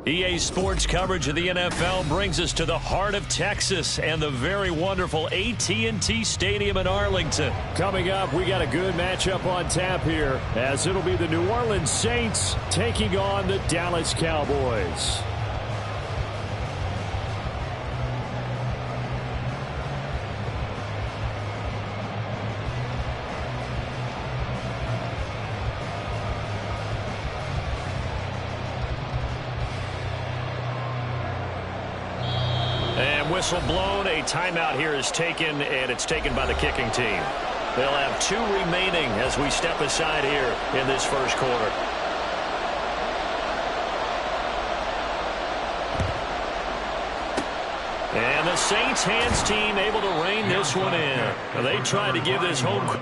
EA Sports coverage of the NFL brings us to the heart of Texas and the very wonderful AT&T Stadium in Arlington. Coming up, we got a good matchup on tap here, as it'll be the New Orleans Saints taking on the Dallas Cowboys. Whistle blown, a timeout here is taken, and it's taken by the kicking team. They'll have 2 remaining as we step aside here in this first quarter. And the Saints hands team able to rein this one in. They tried to give this home.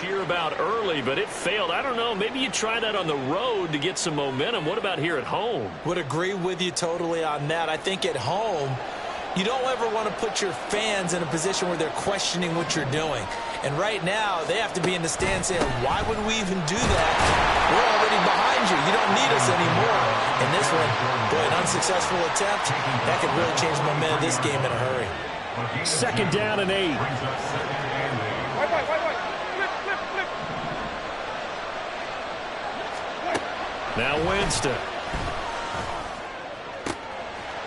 Cheer about early, but it failed. I don't know, maybe you try that on the road to get some momentum. What about here at home? Would agree with you totally on that. I think at home, you don't ever want to put your fans in a position where they're questioning what you're doing. And right now, they have to be in the stand saying, why would we even do that? We're already behind you. You don't need us anymore. And this one, boy, an unsuccessful attempt, that could really change the momentum of this game in a hurry. 2nd down and 8. Now Winston.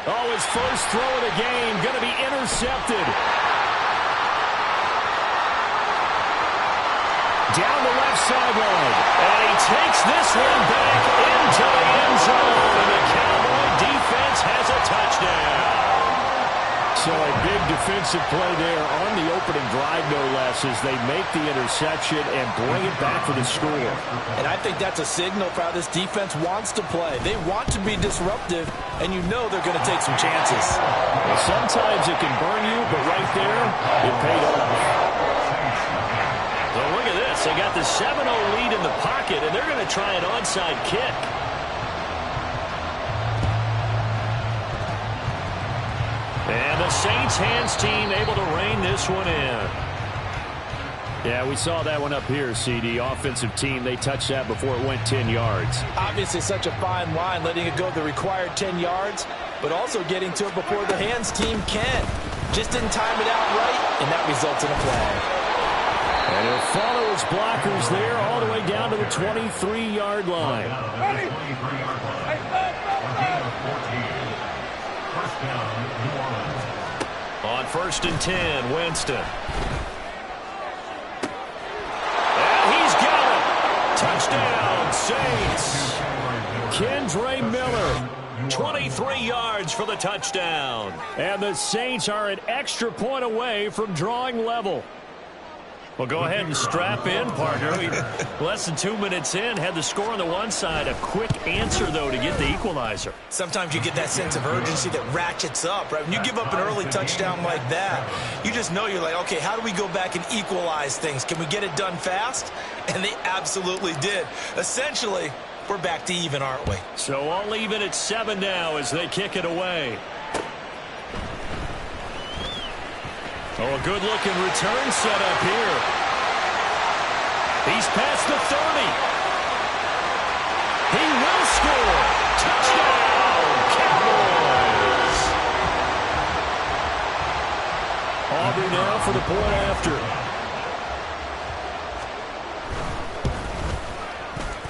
Oh, his first throw of the game going to be intercepted. Down the left sideline. And he takes this one back into the end zone. And the Cowboy defense has a touchdown. So a big defensive play there on the opening drive, no less, as they make the interception and bring it back for the score. And I think that's a signal for how this defense wants to play. They want to be disruptive, and you know they're going to take some chances. Well, sometimes it can burn you, but right there, it paid off. Well, look at this. They got the 7-0 lead in the pocket, and they're going to try an onside kick. And the Saints hands team able to rein this one in. Yeah, we saw that one up here, CD. Offensive team, they touched that before it went 10 yards. Obviously such a fine line, letting it go the required 10 yards, but also getting to it before the hands team can. Just didn't time it out right, and that results in a flag. And he'll follow his blockers there all the way down to the 23-yard line. On 1st and 10, Winston. And he's got it. Touchdown, Saints. Kendre Miller. 23 yards for the touchdown. And the Saints are an extra point away from drawing level. Well, go ahead and strap in, partner. Less than 2 minutes in, had the score on the one side. A quick answer, though, to get the equalizer. Sometimes you get that sense of urgency that ratchets up, right? When you give up an early touchdown like that, you just know you're like, okay, how do we go back and equalize things? Can we get it done fast? And they absolutely did. Essentially, we're back to even, aren't we? So all even at 7 now as they kick it away. Oh, a good-looking return set up here. He's past the 30. He will score. Touchdown, Cowboys. Aubrey now for the point after.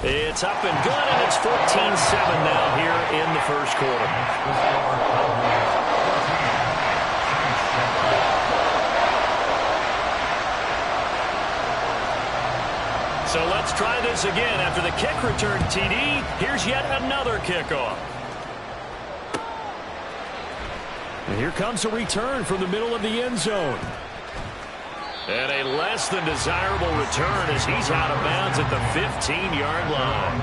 It's up and good, and it's 14-7 now here in the first quarter. So let's try this again. After the kick return, TD, here's yet another kickoff. And here comes a return from the middle of the end zone. And a less than desirable return as he's out of bounds at the 15-yard line.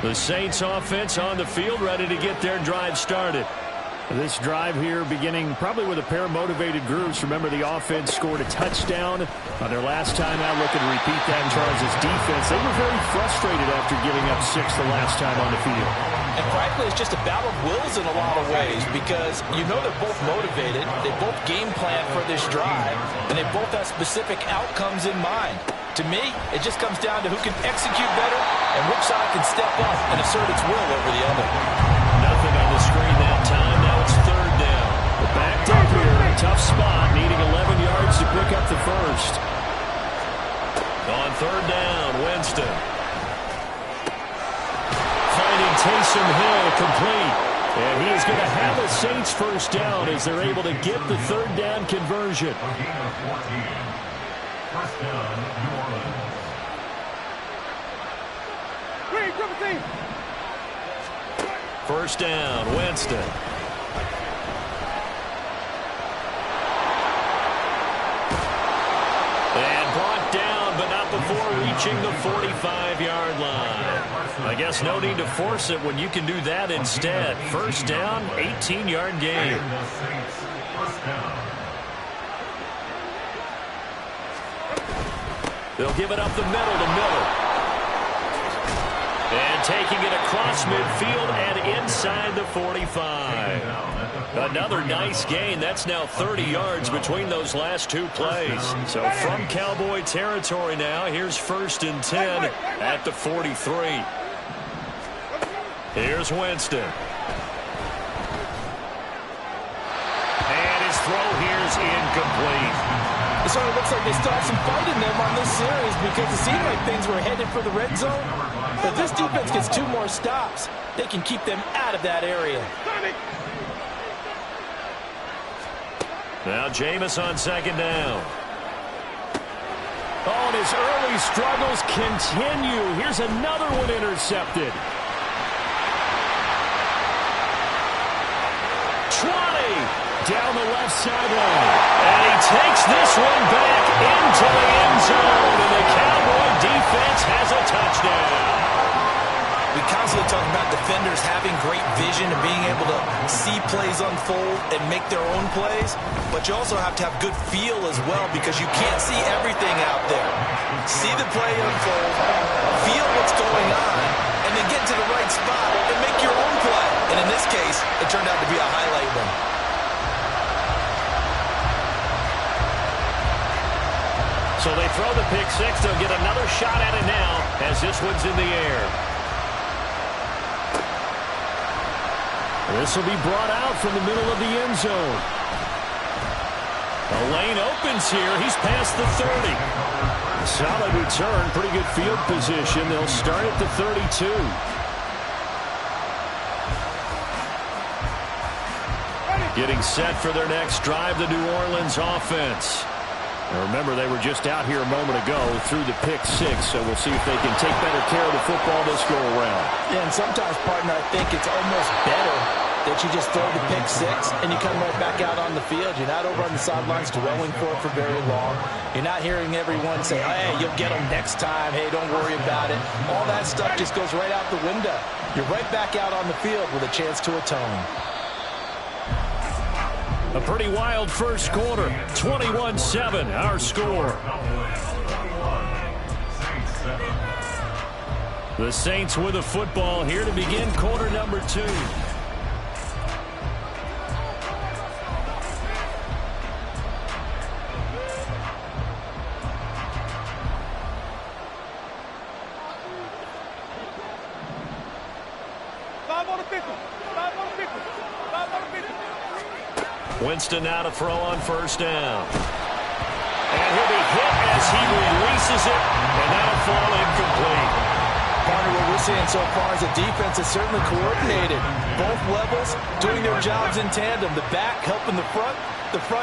The Saints offense on the field, ready to get their drive started. This drive here beginning probably with a pair of motivated groups. Remember, the offense scored a touchdown on their last time out, looking to repeat that in Charles' defense. They were very frustrated after giving up 6 the last time on the field. And frankly, it's just a battle of wills in a lot of ways because you know they're both motivated. They both game plan for this drive, and they both have specific outcomes in mind. To me, it just comes down to who can execute better and which side can step up and assert its will over the other. Nothing on the screen that time. Now it's third down. We're backed up here. Tough spot, needing 11 yards to pick up the first. On third down, Winston. Finding Taysom Hill complete. And he is going to have a Saints first down as they're able to get the third down conversion. First down, New Orleans. First down, Winston. And brought down, but not before reaching the 45-yard line. I guess no need to force it when you can do that instead. First down, 18-yard gain. First down. They'll give it up the middle to Miller. And taking it across midfield and inside the 45. Another nice gain. That's now 30 yards between those last two plays. So from Cowboy territory now, here's first and 10 at the 43. Here's Winston. And his throw here's incomplete. It sort of looks like they still have some fight in them on this series because it seemed like things were headed for the red zone. But this defense gets 2 more stops. They can keep them out of that area. Now Jameis on second down. Oh, and his early struggles continue. Here's another one intercepted. 20 down the left sideline. And he takes this one back into the end zone. And the Cowboy defense has a touchdown. We constantly talk about defenders having great vision and being able to see plays unfold and make their own plays. But you also have to have good feel as well because you can't see everything out there. See the play unfold, feel what's going on, and then get to the right spot and make your own play. And in this case, it turned out to be a highlight one. So they throw the pick six. They'll get another shot at it now as this one's in the air. This will be brought out from the middle of the end zone. The lane opens here. He's past the 30. Solid return. Pretty good field position. They'll start at the 32. Getting set for their next drive, the New Orleans offense. Now remember, they were just out here a moment ago through the pick six, so we'll see if they can take better care of the football this go-around. Yeah, and sometimes, partner, I think it's almost better that you just throw the pick six and you come right back out on the field. You're not over on the sidelines dwelling for it for very long. You're not hearing everyone say, hey, you'll get them next time. Hey, don't worry about it. All that stuff just goes right out the window. You're right back out on the field with a chance to atone. A pretty wild first quarter. 21-7, our score. The Saints with a football here to begin quarter number 2. Winston now to throw on first down. And he'll be hit as he releases it, and that'll fall incomplete. Partner, what we're seeing so far is the defense is certainly coordinated. Both levels doing their jobs in tandem. The back helping the front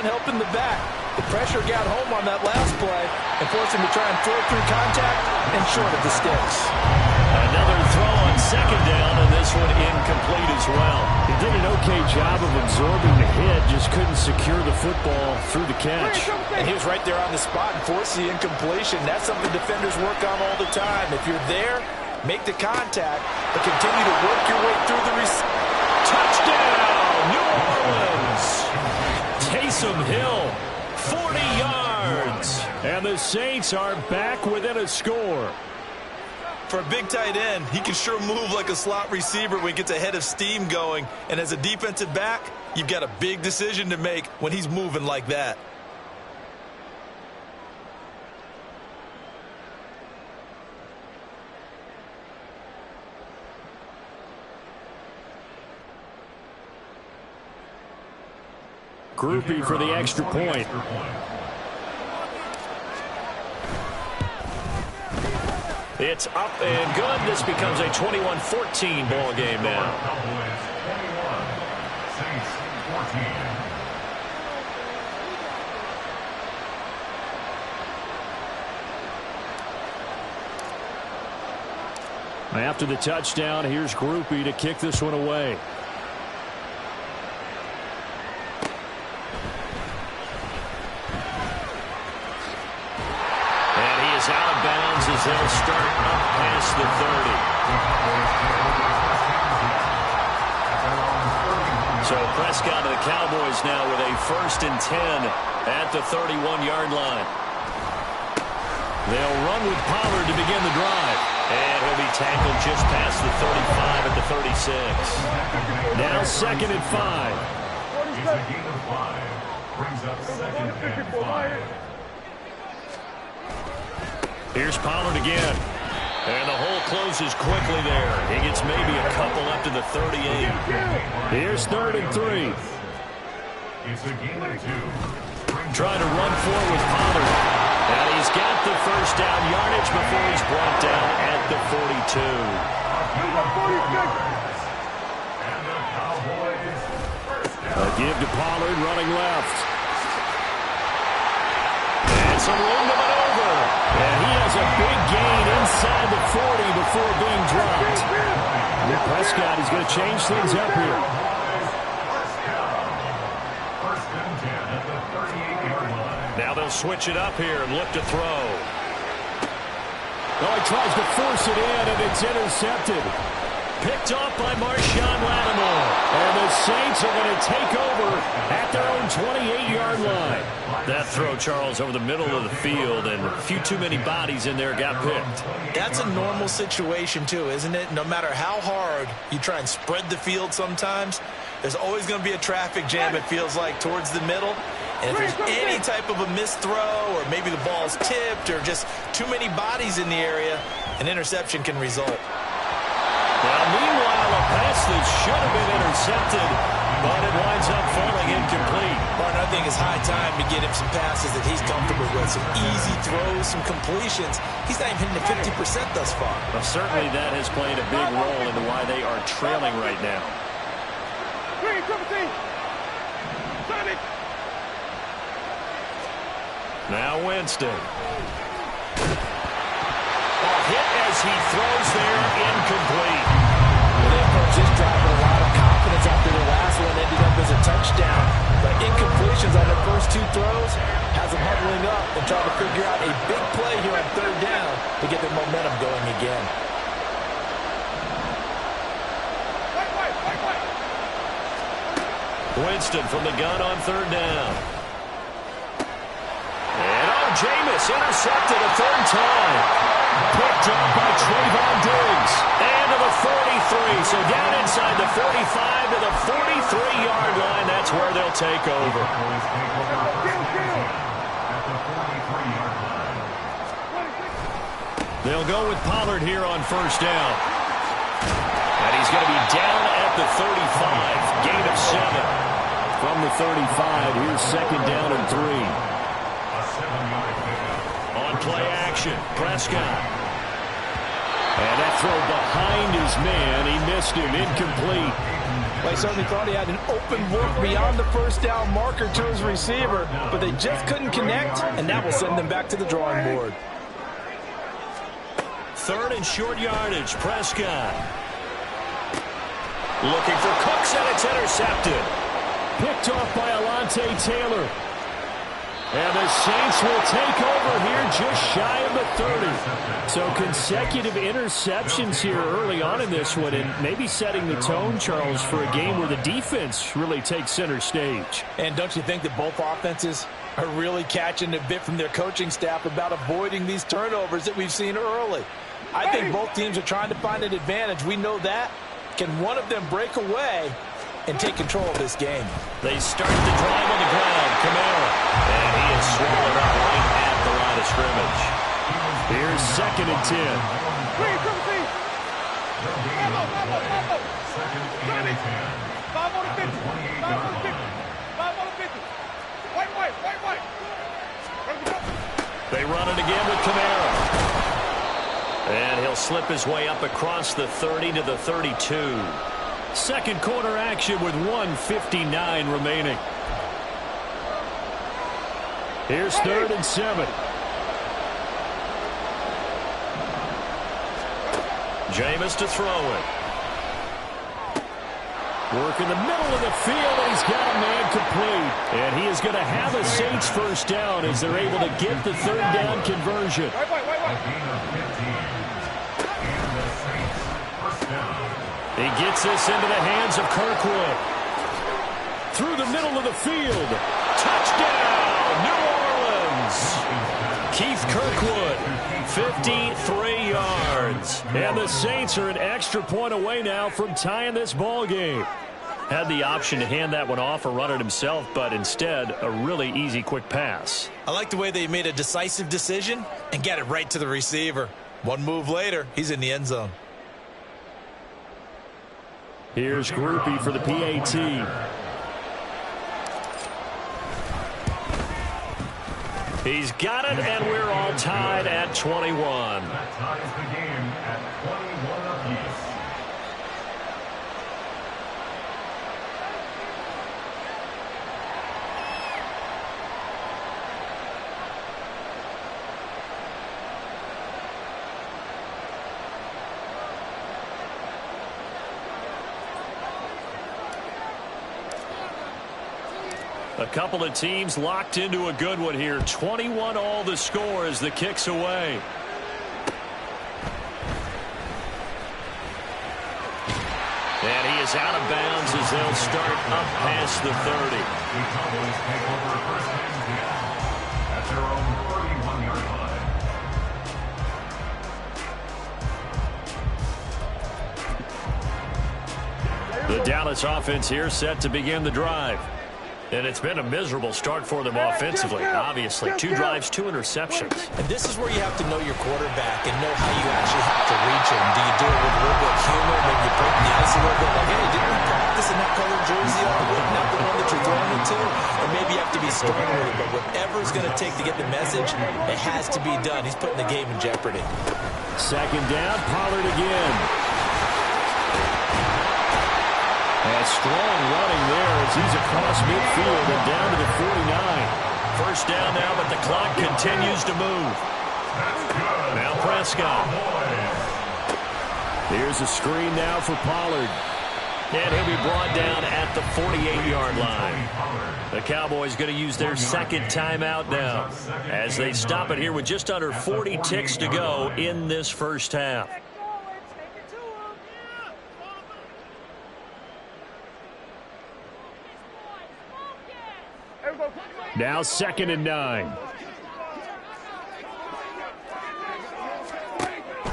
helping the back. The pressure got home on that last play and forced him to try and throw through contact and short of the sticks. Another throw on second down, and this one incomplete as well. He did an okay job of absorbing the hit, just couldn't secure the football through the catch. And he was right there on the spot and forced the incompletion. That's something defenders work on all the time. If you're there, make the contact, but continue to work your way through the touchdown, New Orleans! Taysom Hill, 40 yards. And the Saints are back within a score. For a big tight end, he can sure move like a slot receiver when he gets a head of steam going. And as a defensive back, you've got a big decision to make when he's moving like that. Groupie for the extra point. It's up and good. This becomes a 21-14 ball game now. After the touchdown, here's Groupie to kick this one away. Out of bounds as they'll start up past the 30. So Prescott of the Cowboys now with a 1st and 10 at the 31-yard line. They'll run with Pollard to begin the drive. And he'll be tackled just past the 35 at the 36. Now 2nd and 5. It's a gain of 5. Brings up 2nd and 5. Here's Pollard again. And the hole closes quickly there. He gets maybe a couple up to the 38. Here's 3rd and 3. It's a gain of 2. Trying to run forward with Pollard. And he's got the 1st down yardage before he's brought down at the 42. A give to Pollard running left. And some room to maneuver. And he has a big gain inside the 40 before being dropped. Nick Prescott is going to change things up here. Now they'll switch it up here and look to throw. Oh, he tries to force it in, and it's intercepted. Picked off by Marshawn Lattimore. And the Saints are going to take over at their own 28-yard line. That throw, Charles, over the middle of the field, and a few too many bodies in there got picked. That's a normal situation, too, isn't it? No matter how hard you try and spread the field sometimes, there's always going to be a traffic jam, it feels like, towards the middle. And if there's any type of a missed throw, or maybe the ball's tipped, or just too many bodies in the area, an interception can result. Well, meanwhile, a pass that should have been intercepted, but it winds up falling incomplete. Martin, I think it's high time to get him some passes that he's comfortable with, some easy throws, some completions. He's not even hitting the 50% thus far. Well, certainly that has played a big role into why they are trailing right now. Now Winston. Hit as he throws there, incomplete. Well, they approach this drive with a lot of confidence after the last one ended up as a touchdown. But incompletions on their first 2 throws has them huddling up and trying to figure out a big play here on 3rd down to get their momentum going again. Winston from the gun on 3rd down. And Jameis intercepted a 3rd time. Picked up by Trayvon Diggs. And to the 43. So down inside the 45 to the 43-yard line. That's where they'll take over. They'll go with Pollard here on 1st down. And he's going to be down at the 35. Gain of 7. From the 35, here's 2nd down and 3. On play action, Prescott. And that throw behind his man. He missed him. Incomplete. Well, he certainly thought he had an open look beyond the first down marker to his receiver, but they just couldn't connect, and that will send them back to the drawing board. Third and short yardage. Prescott. Looking for Cooks, and it's intercepted. Picked off by Alontae Taylor. And the Saints will take over here just shy of the 30. So consecutive interceptions here early on in this one, and maybe setting the tone, Charles, for a game where the defense really takes center stage. And don't you think that both offenses are really catching a bit from their coaching staff about avoiding these turnovers that we've seen early? I think both teams are trying to find an advantage. We know that. Can one of them break away and take control of this game? They start the drive on the ground. Kamara. And he is swallowed up right at the line of scrimmage. Here's 2nd and 10. Second and 10. They run it again with Kamara. And he'll slip his way up across the 30 to the 32. Second quarter action with 1:59 remaining. Here's 3rd and 7. Jameis to throw it. Work in the middle of the field, and he's got a man complete. And he is going to have a Saints first down as they're able to get the 3rd down conversion. He gets this into the hands of Kirkwood. Through the middle of the field. Touchdown, New Orleans. Keith Kirkwood, 53 yards. And the Saints are an extra point away now from tying this ball game. Had the option to hand that one off or run it himself, but instead, a really easy, quick pass. I like the way they made a decisive decision and get it right to the receiver. One move later, he's in the end zone. Here's Groupie for the PAT. He's got it, and we're all tied at 21. That ties the game at 21 apiece. A couple of teams locked into a good one here. 21 all the score as the kick's away. And he is out of bounds as they'll start up past the 30. The Cowboys take over first and 10 at their own 31-yard line. The Dallas offense here set to begin the drive. And it's been a miserable start for them offensively, obviously. 2 drives, 2 interceptions. And this is where you have to know your quarterback and know how you actually have to reach him. Do you do it with a little bit of humor, maybe you break the ice a little bit, like, hey, didn't we practice in that colored jersey all week, not the one that you're throwing it to? Or maybe you have to be stern with it, but whatever it's going to take to get the message, it has to be done. He's putting the game in jeopardy. 2nd down, Pollard again. And strong running there as he's across midfield and down to the 49. First down now, but the clock continues to move. Now Prescott. Here's a screen now for Pollard. And he'll be brought down at the 48-yard line. The Cowboys going to use their 2nd timeout now as they stop it here with just under 40 ticks to go in this first half. Now 2nd and 9.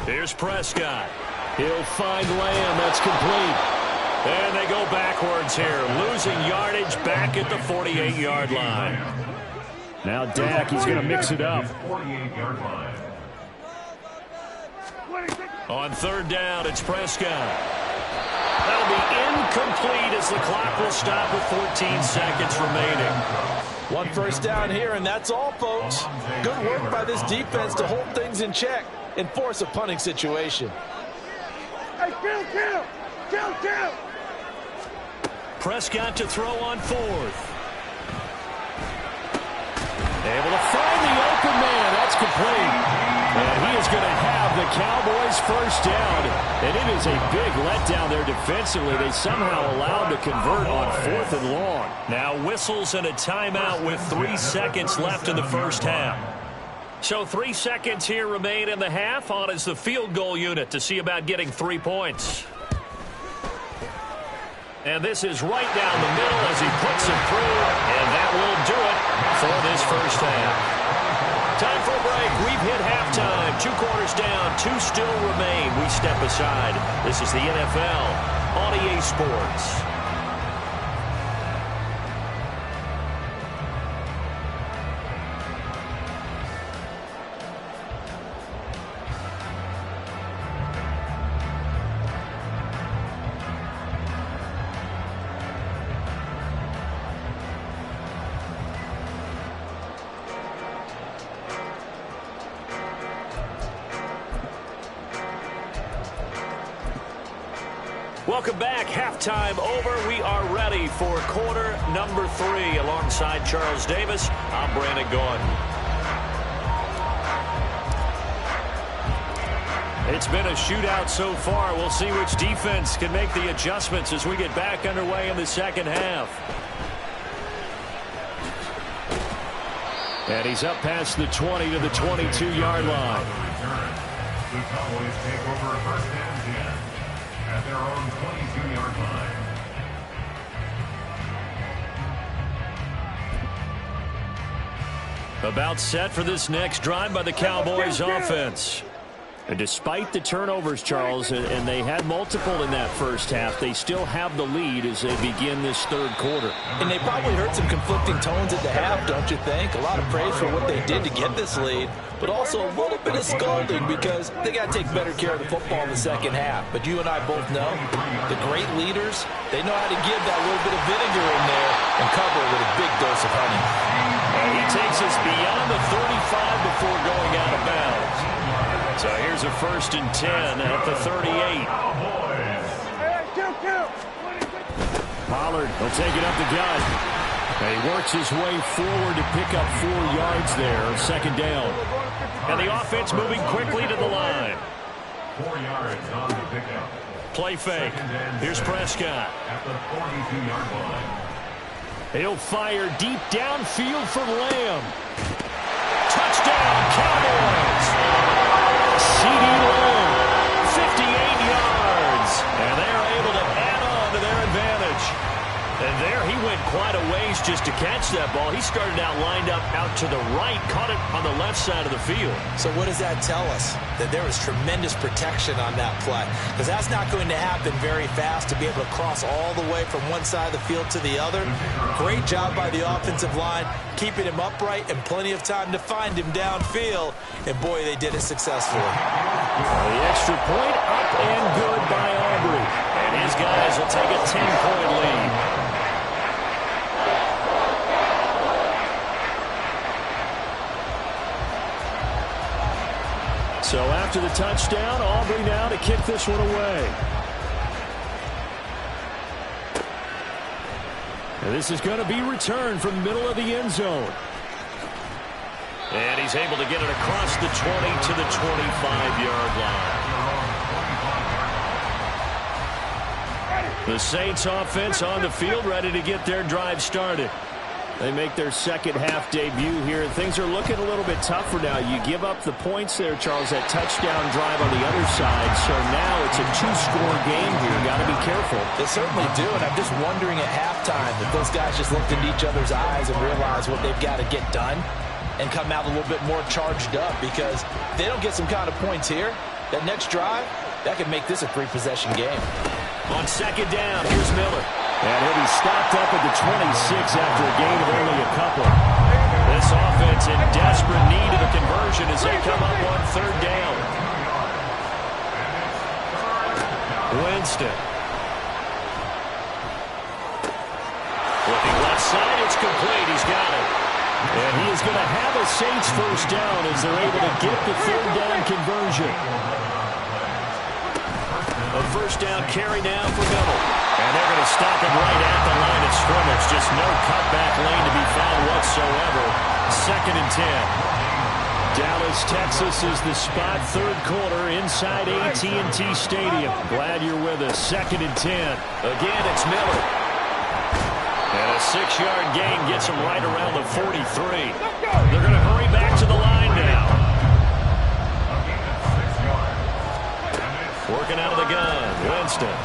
Here's Prescott. He'll find Lamb. That's complete. And they go backwards here, losing yardage back at the 48-yard line. Now Dak, he's going to mix it up. 48-yard line. On 3rd down, it's Prescott. That'll be incomplete as the clock will stop with 14 seconds remaining. 1 first down here, and that's all, folks. Good work by this defense to hold things in check and force a punting situation. Prescott to throw on fourth. Able to find the open man. That's complete. And he is going to have the Cowboys first down. And it is a big letdown there defensively. They somehow allowed to convert on 4th and long. Now whistles and a timeout with 3 seconds left in the first half. So 3 seconds here remain in the half. On is the field goal unit to see about getting 3 points. And this is right down the middle as he puts it through. And that will do it for this first half. Time for a break. We've hit halftime. 2 quarters down. 2 still remain. We step aside. This is the NFL on EA Sports. Welcome back. Halftime over. We are ready for quarter number 3. Alongside Charles Davis, I'm Brandon Gordon. It's been a shootout so far. We'll see which defense can make the adjustments as we get back underway in the second half. And he's up past the 20 to the 22-yard line. The Cowboys take over first and 10 at their own 22-yard line. About set for this next drive by the Cowboys offense. And despite the turnovers, Charles, and they had multiple in that first half, they still have the lead as they begin this third quarter. And they probably heard some conflicting tones at the half, don't you think? A lot of praise for what they did to get this lead, but also a little bit of scolding because they got to take better care of the football in the second half. But you and I both know the great leaders, they know how to give that little bit of vinegar in there and cover it with a big dose of honey. And he takes us beyond the 35 before going out of bounds. So here's a 1st and 10 at the 38. Pollard will take it up the gut. And he works his way forward to pick up 4 yards there. Second down. And the offense moving quickly to the line. 4 yards on the pickup. Play fake. Here's Prescott. At the 42-yard line. He'll fire deep downfield for Lamb. Touchdown, Cowboys! C.D. Lamb, 58 yards, and they're able to add on to their advantage. And there he went quite a ways just to catch that ball. He started out lined up out to the right, caught it on the left side of the field. So what does that tell us? That there was tremendous protection on that play. Because that's not going to happen very fast to be able to cross all the way from one side of the field to the other. Great job by the offensive line, keeping him upright and plenty of time to find him downfield. And boy, they did it successfully. The extra point up and good by Aubrey. And his guys will take a 10-point lead. So after the touchdown, Aubrey now to kick this one away. And this is going to be returned from the middle of the end zone. And he's able to get it across the 20 to the 25-yard line. The Saints offense on the field ready to get their drive started. They make their second half debut here. Things are looking a little bit tougher now. You give up the points there, Charles, that touchdown drive on the other side. So now it's a 2-score game here. Got to be careful. They certainly do, and I'm just wondering at halftime if those guys just looked into each other's eyes and realized what they've got to get done and come out a little bit more charged up, because if they don't get some kind of points here, that next drive, that could make this a 3-possession game. On second down, here's Miller. And he'll be stopped up at the 26 after a gain of only a couple. This offense in desperate need of a conversion as they come up on third down. Winston. Looking left side, it's complete. He's got it. And he is going to have a Saints first down as they're able to get the third down conversion. A first down carry now for Miller. And they're going to stop him right at the line of scrimmage. Just no cutback lane to be found whatsoever. 2nd and 10. Dallas, Texas is the spot. 3rd quarter inside AT&T Stadium. Glad you're with us. 2nd and 10. Again, it's Miller. And a 6-yard gain gets him right around the 43. They're going to hurry back to the line now. Working out of the gun. Winston.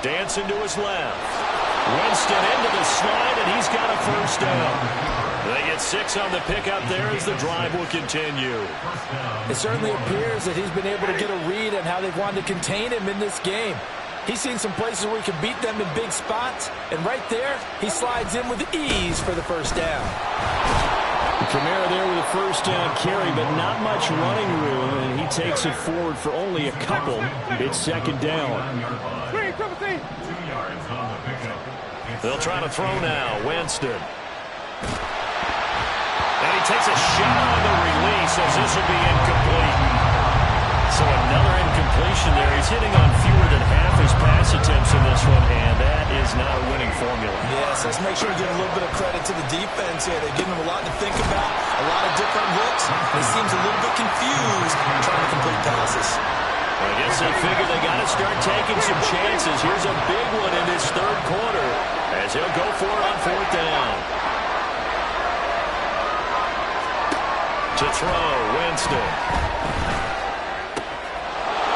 Dancing to his left. Winston into the slide, and he's got a first down. They get 6 on the pickup there as the drive will continue. It certainly appears that he's been able to get a read on how they've wanted to contain him in this game. He's seen some places where he can beat them in big spots, and right there, he slides in with ease for the first down. Kamara there with a first down carry, but not much running room, and he takes it forward for only a couple. It's 2nd down. They'll try to throw now. Winston. And he takes a shot on the release as this will be incomplete. So another incompletion there. He's hitting on fewer than half his pass attempts in this one, and that is not a winning formula. Yes, let's make sure we give a little bit of credit to the defense here. They're giving him a lot to think about, a lot of different looks. He seems a little bit confused trying to complete passes. I guess they figure they got to start taking some chances. Here's a big one in this 3rd quarter as he'll go for it on 4th down. To throw, Winston.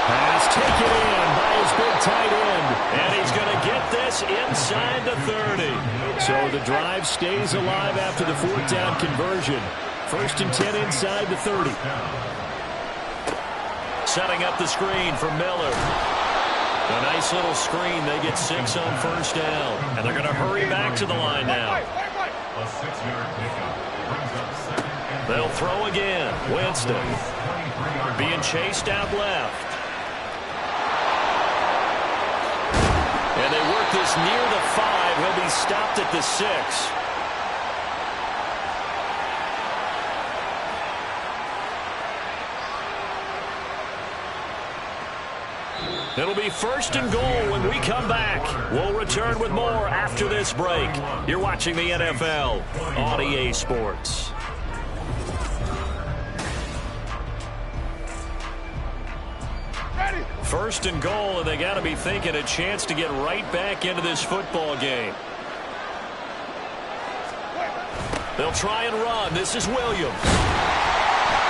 Pass taken in by his big tight end. And he's going to get this inside the 30. So the drive stays alive after the 4th down conversion. 1st and 10 inside the 30. Setting up the screen for Miller. A nice little screen. They get 6 on 1st down. And they're going to hurry back to the line now. A 6-yard pickup brings up 2nd. They'll throw again. Winston being chased out left. And they work this near the 5. He'll be stopped at the 6. It'll be 1st and goal when we come back. We'll return with more after this break. You're watching the NFL on EA Sports. First and goal, and they got to be thinking a chance to get right back into this football game. They'll try and run. This is Williams.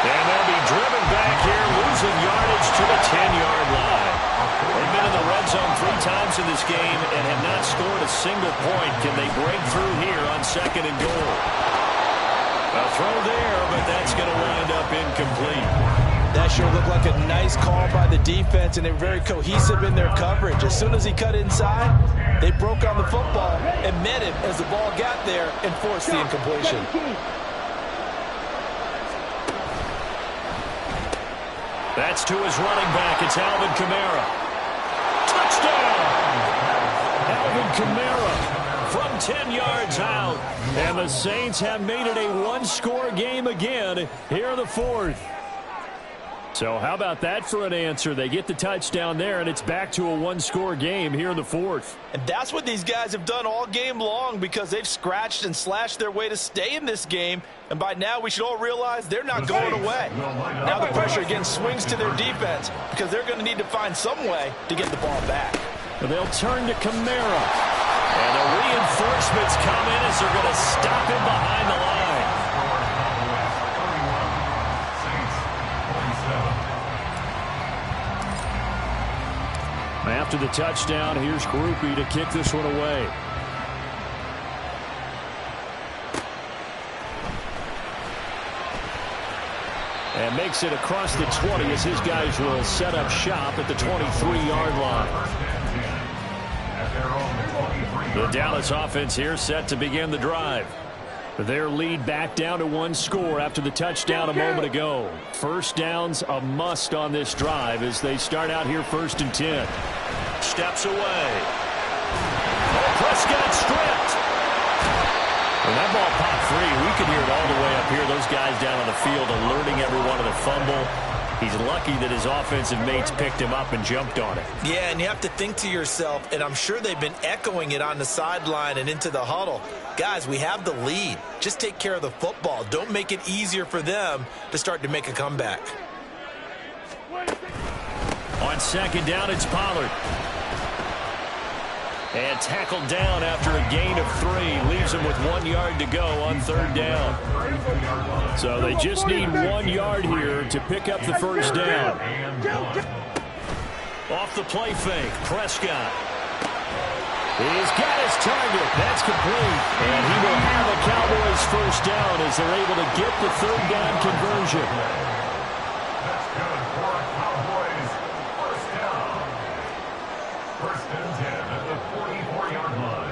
And they'll be driven back here, losing yardage to the 10-yard line. They've been in the red zone 3 times in this game and have not scored a single point. Can they break through here on 2nd and goal? A throw there, but that's going to wind up incomplete. That sure looked like a nice call by the defense, and they're very cohesive in their coverage. As soon as he cut inside, they broke on the football and met him as the ball got there and forced the incompletion. That's to his running back. It's Alvin Kamara. Touchdown! Alvin Kamara from 10 yards out. And the Saints have made it a 1-score game again here in the 4th. So how about that for an answer? They get the touchdown there, and it's back to a 1-score game here in the 4th. And that's what these guys have done all game long, because they've scratched and slashed their way to stay in this game. And by now, we should all realize they're not going away. Now the pressure again swings to their defense, because they're going to need to find some way to get the ball back. And they'll turn to Kamara. And the reinforcements come in as they're going to stop him behind the line. After the touchdown, here's Groupie to kick this one away. And makes it across the 20 as his guys will set up shop at the 23-yard line. The Dallas offense here set to begin the drive. Their lead back down to 1 score after the touchdown a moment ago. First down's a must on this drive as they start out here 1st and 10. Steps away. Oh, Prescott stripped. When that ball popped free, we could hear it all the way up here. Those guys down on the field alerting everyone of the fumble. He's lucky that his offensive mates picked him up and jumped on it. Yeah, and you have to think to yourself, and I'm sure they've been echoing it on the sideline and into the huddle. Guys, we have the lead. Just take care of the football. Don't make it easier for them to start to make a comeback. On second down, it's Pollard. And tackled down after a gain of 3. Leaves him with 1 yard to go on third down. So they just need 1 yard here to pick up the first down. Off the play fake, Prescott. He's got his target. That's complete. And he will have a Cowboys first down as they're able to get the third down conversion. That's good for a Cowboys first down. First and 10 at the 44-yard line.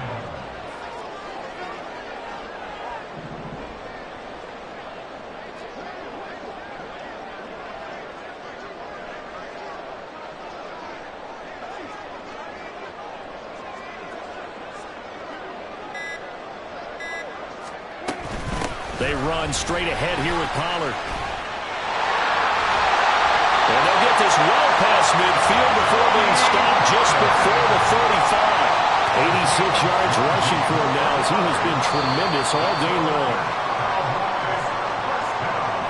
They run straight ahead here with Pollard. And they'll get this well past midfield before being stopped just before the 35. 86 yards rushing for him now as he has been tremendous all day long.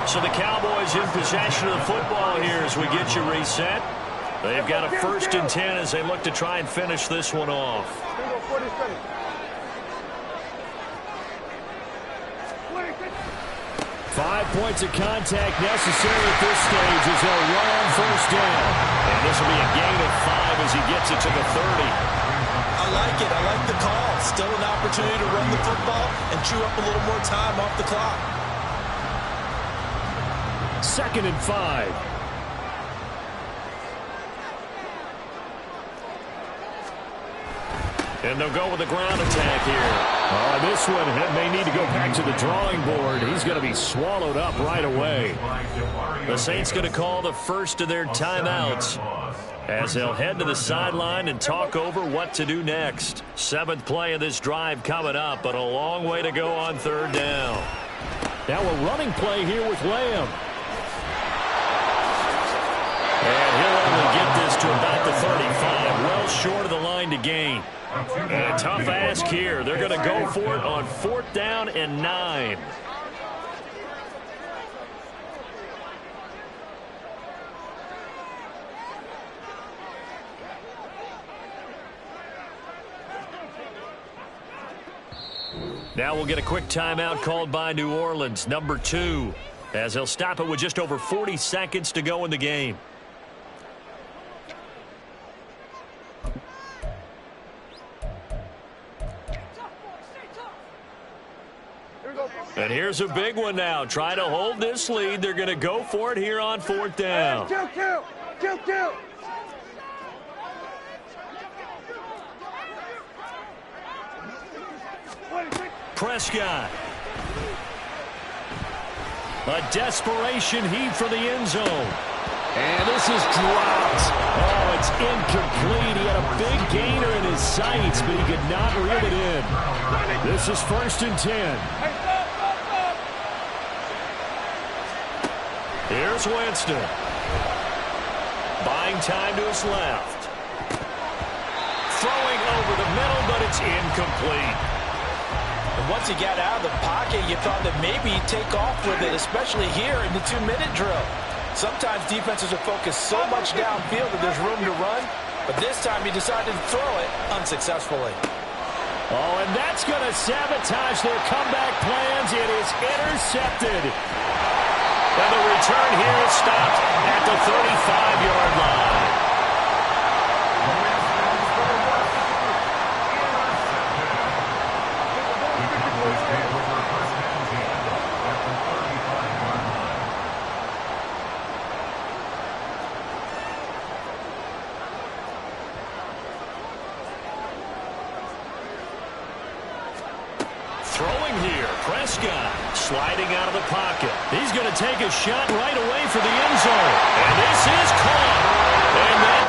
So the Cowboys in possession of the football here as we get you reset. They've got a first and 10 as they look to try and finish this one off. 5 points of contact necessary at this stage as they'll run on first down. And this will be a gain of 5 as he gets it to the 30. I like it. I like the call. Still an opportunity to run the football and chew up a little more time off the clock. Second and 5. And they'll go with a ground attack here. This one may need to go back to the drawing board. He's going to be swallowed up right away. The Saints going to call the first of their timeouts as they'll head to the sideline and talk over what to do next. 7th play of this drive coming up, but a long way to go on third down. Now a running play here with Lamb. And he'll only get this to about the 35, well short of the line to gain. And a tough ask here. They're going to go for it on 4th down and 9. Now we'll get a quick timeout called by New Orleans, number 2, as they'll stop it with just over 40 seconds to go in the game. And here's a big one now. Trying to hold this lead. They're going to go for it here on 4th down. Kill. Prescott. A desperation heave for the end zone. And this is dropped. Oh, it's incomplete. He had a big gainer in his sights, but he could not reel it in. This is 1st and 10. Here's Winston. Buying time to his left. Throwing over the middle, but it's incomplete. And once he got out of the pocket, you thought that maybe he'd take off with it, especially here in the 2-minute drill. Sometimes defenses are focused so much downfield that there's room to run, but this time he decided to throw it unsuccessfully. Oh, and that's going to sabotage their comeback plans. It is intercepted. And the return here is stopped at the 35-yard line. Throwing here, Prescott sliding out of the pocket. He's going to take a shot right away for the end zone. And this is caught. And that...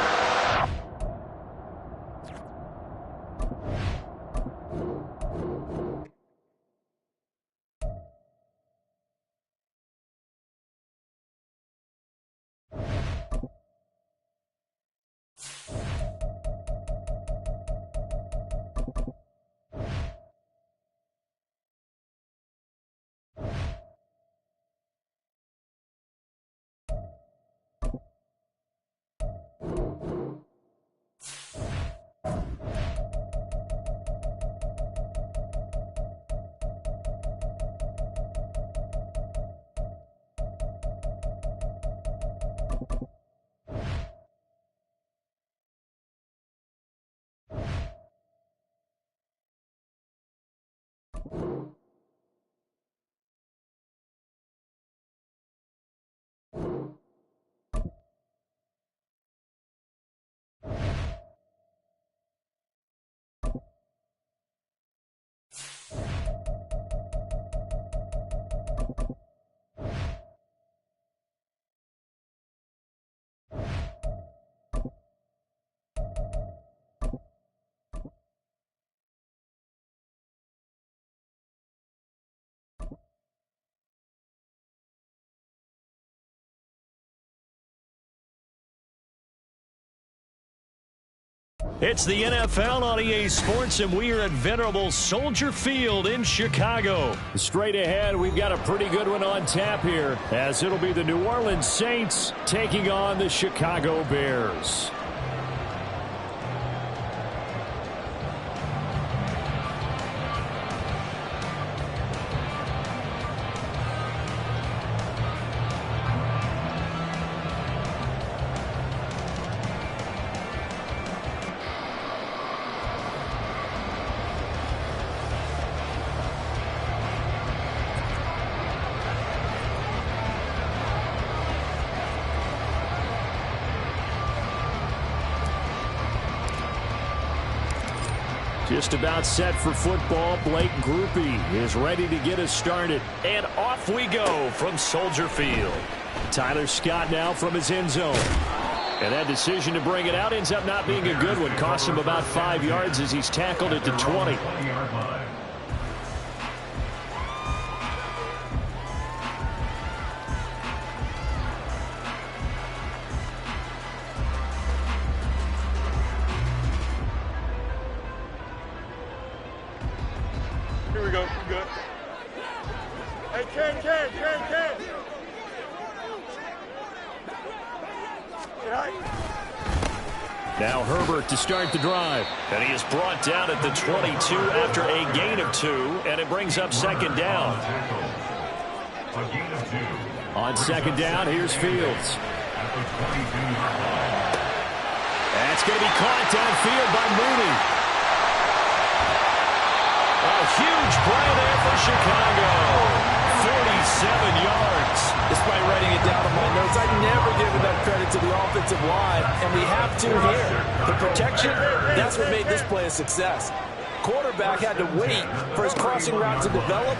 It's the NFL on EA Sports, and we are at venerable Soldier Field in Chicago. Straight ahead, we've got a pretty good one on tap here, as it'll be the New Orleans Saints taking on the Chicago Bears. Just about set for football. Blake Groupie is ready to get us started. And off we go from Soldier Field. Tyler Scott now from his end zone. And that decision to bring it out ends up not being a good one. Costs him about 5 yards as he's tackled at the 20. Here we go. We're good. Hey, Ken. Now Herbert to start the drive. And he is brought down at the 22 after a gain of 2, and it brings up second down. On second down, here's Fields. That's going to be caught downfield by Mooney. A huge play there for Chicago. 47 yards. Despite writing it down on my notes, I never give enough credit to the offensive line, and we have to here. The protection, that's what made this play a success. Quarterback had to wait for his crossing route to develop,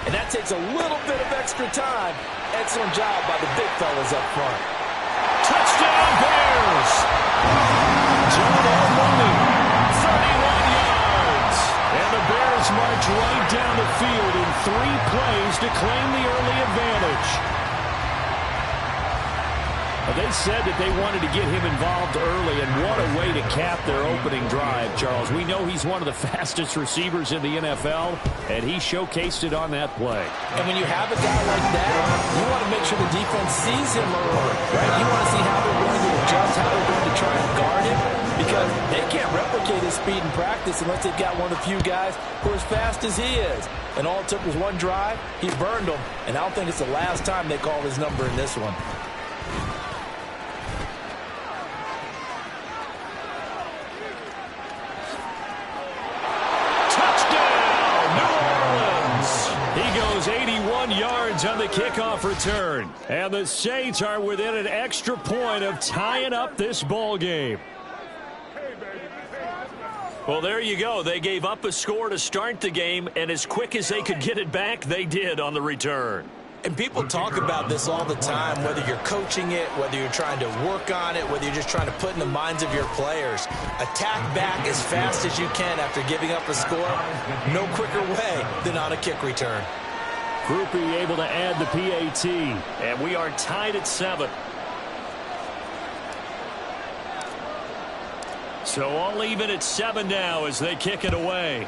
and that takes a little bit of extra time. Excellent job by the big fellas up front. Touchdown Bears! Jonah Mooney, 31 yards. And the Bears march right down the field in 3 plays to claim the early advantage. They said that they wanted to get him involved early, and what a way to cap their opening drive, Charles. We know he's one of the fastest receivers in the NFL, and he showcased it on that play. And when you have a guy like that, you want to make sure the defense sees him early, right? You want to see how they're going to adjust, how they're going to try and guard him, because they can't replicate his speed in practice unless they've got one of the few guys who are as fast as he is. And all it took was one drive. He burned them, and I don't think it's the last time they call his number in this one. He goes 81 yards on the kickoff return. And the Saints are within an extra point of tying up this ball game. Well, there you go. They gave up a score to start the game, and as quick as they could get it back, they did on the return. And people talk about this all the time, whether you're coaching it, whether you're trying to work on it, whether you're just trying to put in the minds of your players. Attack back as fast as you can after giving up a score. No quicker way than on a kick return. Groupie able to add the PAT. And we are tied at 7. So all even at 7 now as they kick it away.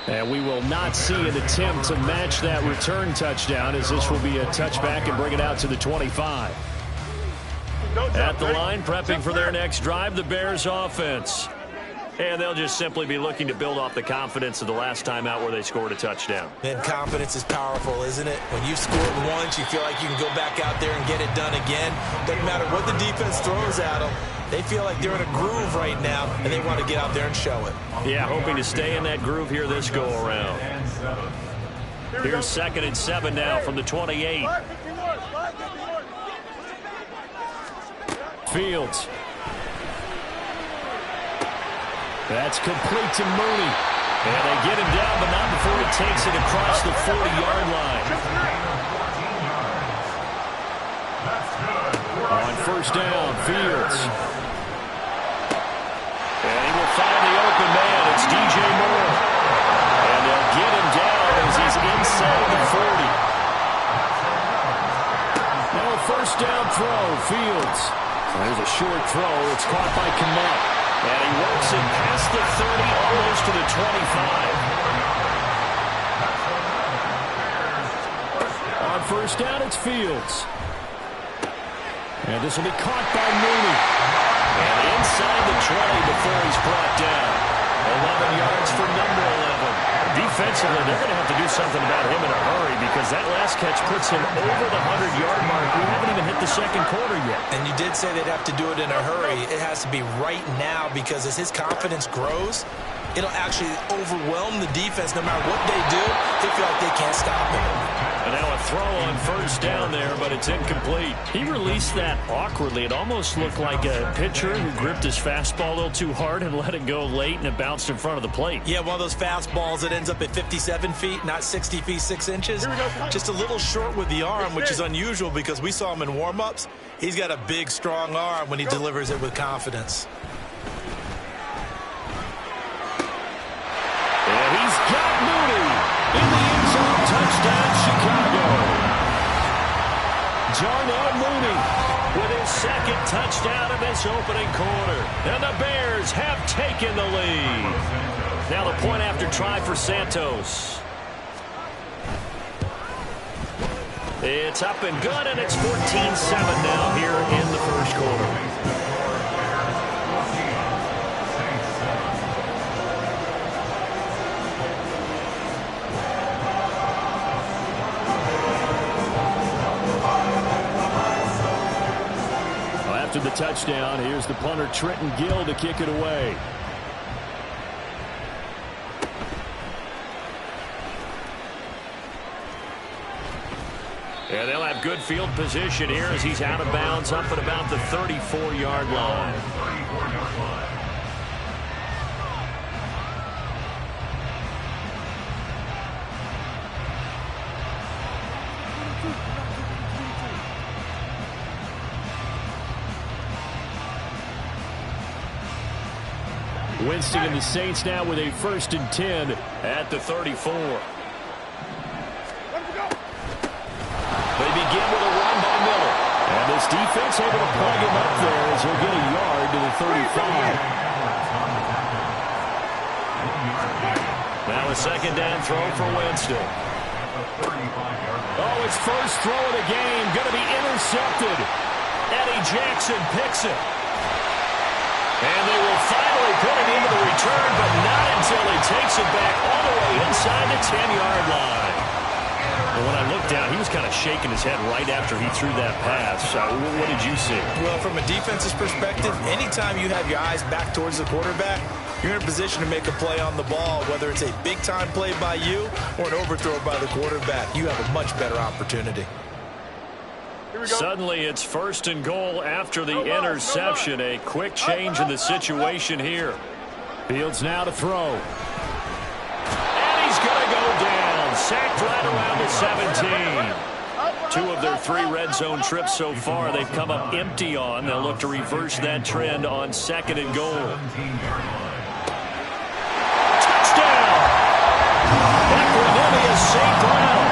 And we will not see an attempt to match that return touchdown, as this will be a touchback and bring it out to the 25. At the line, prepping for their next drive, the Bears offense. And they'll just simply be looking to build off the confidence of the last time out where they scored a touchdown. And confidence is powerful, isn't it? When you've scored once, you feel like you can go back out there and get it done again. Doesn't matter what the defense throws at them. They feel like they're in a groove right now, and they want to get out there and show it. Yeah, hoping to stay in that groove here this go-around. Here's 2nd and 7 now from the 28. Fields. That's complete to Mooney. And they get him down, but not before he takes it across the 40-yard line. On first down, Fields. And he will find the open man. It's DJ Moore. And they'll get him down as he's inside the 40. Now a first down throw Fields. There's a short throw. It's caught by Kmet. And he works it past the 30, almost to the 25. On first down, it's Fields. And this will be caught by Mooney. And inside the 20 before he's brought down. 11 yards for number 11. Defensively, they're going to have to do something about him in a hurry because that last catch puts him over the 100-yard mark. We haven't even hit the second quarter yet. And you did say they'd have to do it in a hurry. It has to be right now because as his confidence grows, it'll actually overwhelm the defense. No matter what they do, they feel like they can't stop him. And now a throw on first down there, but it's incomplete. He released that awkwardly. It almost looked like a pitcher who gripped his fastball a little too hard and let it go late, and it bounced in front of the plate. Yeah, one of those fastballs that ends up at 57 feet, not 60 feet, 6 inches. Just a little short with the arm, which is unusual because we saw him in warm-ups. He's got a big, strong arm when he delivers it with confidence. And he's got Mooney in the end zone. Touchdown, Chicago. Darnell Mooney with his second touchdown of this opening quarter. And the Bears have taken the lead. Now the point after try for Santos. It's up and good, and it's 14-7 now here in the first quarter. After the touchdown, here's the punter Trenton Gill to kick it away. Yeah, they'll have good field position here as he's out of bounds up at about the 34-yard line. Winston and the Saints now with a 1st and 10 at the 34. They begin with a run by Miller. And this defense able to plug him up there as he'll get a yard to the 35. Now a second down throw for Winston. Oh, it's first throw of the game. Going to be intercepted. Eddie Jackson picks it. And they will finally put it into the return, but not until he takes it back all the way inside the 10-yard line. And when I looked down, he was kind of shaking his head right after he threw that pass. What did you see? Well, from a defense's perspective, anytime you have your eyes back towards the quarterback, you're in a position to make a play on the ball, whether it's a big-time play by you or an overthrow by the quarterback. You have a much better opportunity. Suddenly it's 1st and goal after the interception. A quick change in the situation here. Fields now to throw. And he's going to go down. Sacked right around the 17. 2 of their 3 red zone trips so far they've come up empty on. They'll look to reverse that trend on 2nd and goal. Touchdown! Equanimous St. Brown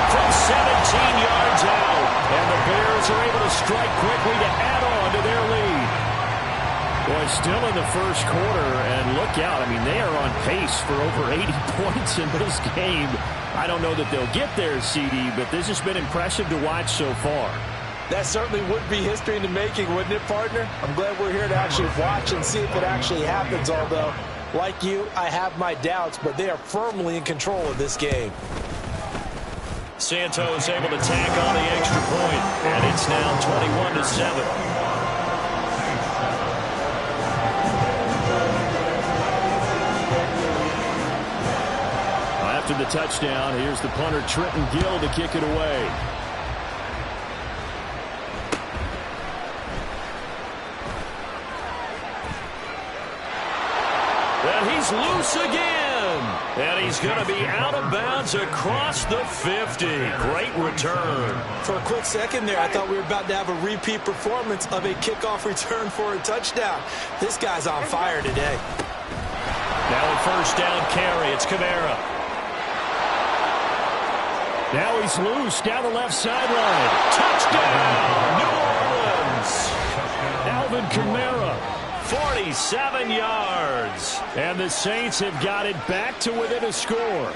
from 17 yards out. And the Bears are able to strike quickly to add on to their lead. Boy, still in the first quarter, and look out. I mean, they are on pace for over 80 points in this game. I don't know that they'll get there, CD, but this has been impressive to watch so far. That certainly would be history in the making, wouldn't it, partner? I'm glad we're here to actually watch and see if it actually happens, although, like you, I have my doubts, but they are firmly in control of this game. Santos able to tack on the extra point, and it's now 21-7. After the touchdown, here's the punter Trenton Gill to kick it away. And he's loose again. And he's going to be out of bounds across the 50. Great return. For a quick second there, I thought we were about to have a repeat performance of a kickoff return for a touchdown. This guy's on fire today. Now a first down carry. It's Kamara. Now he's loose down the left sideline. Touchdown, New Orleans. yards. Alvin Kamara, 47 yards. And the Saints have got it back to within a score.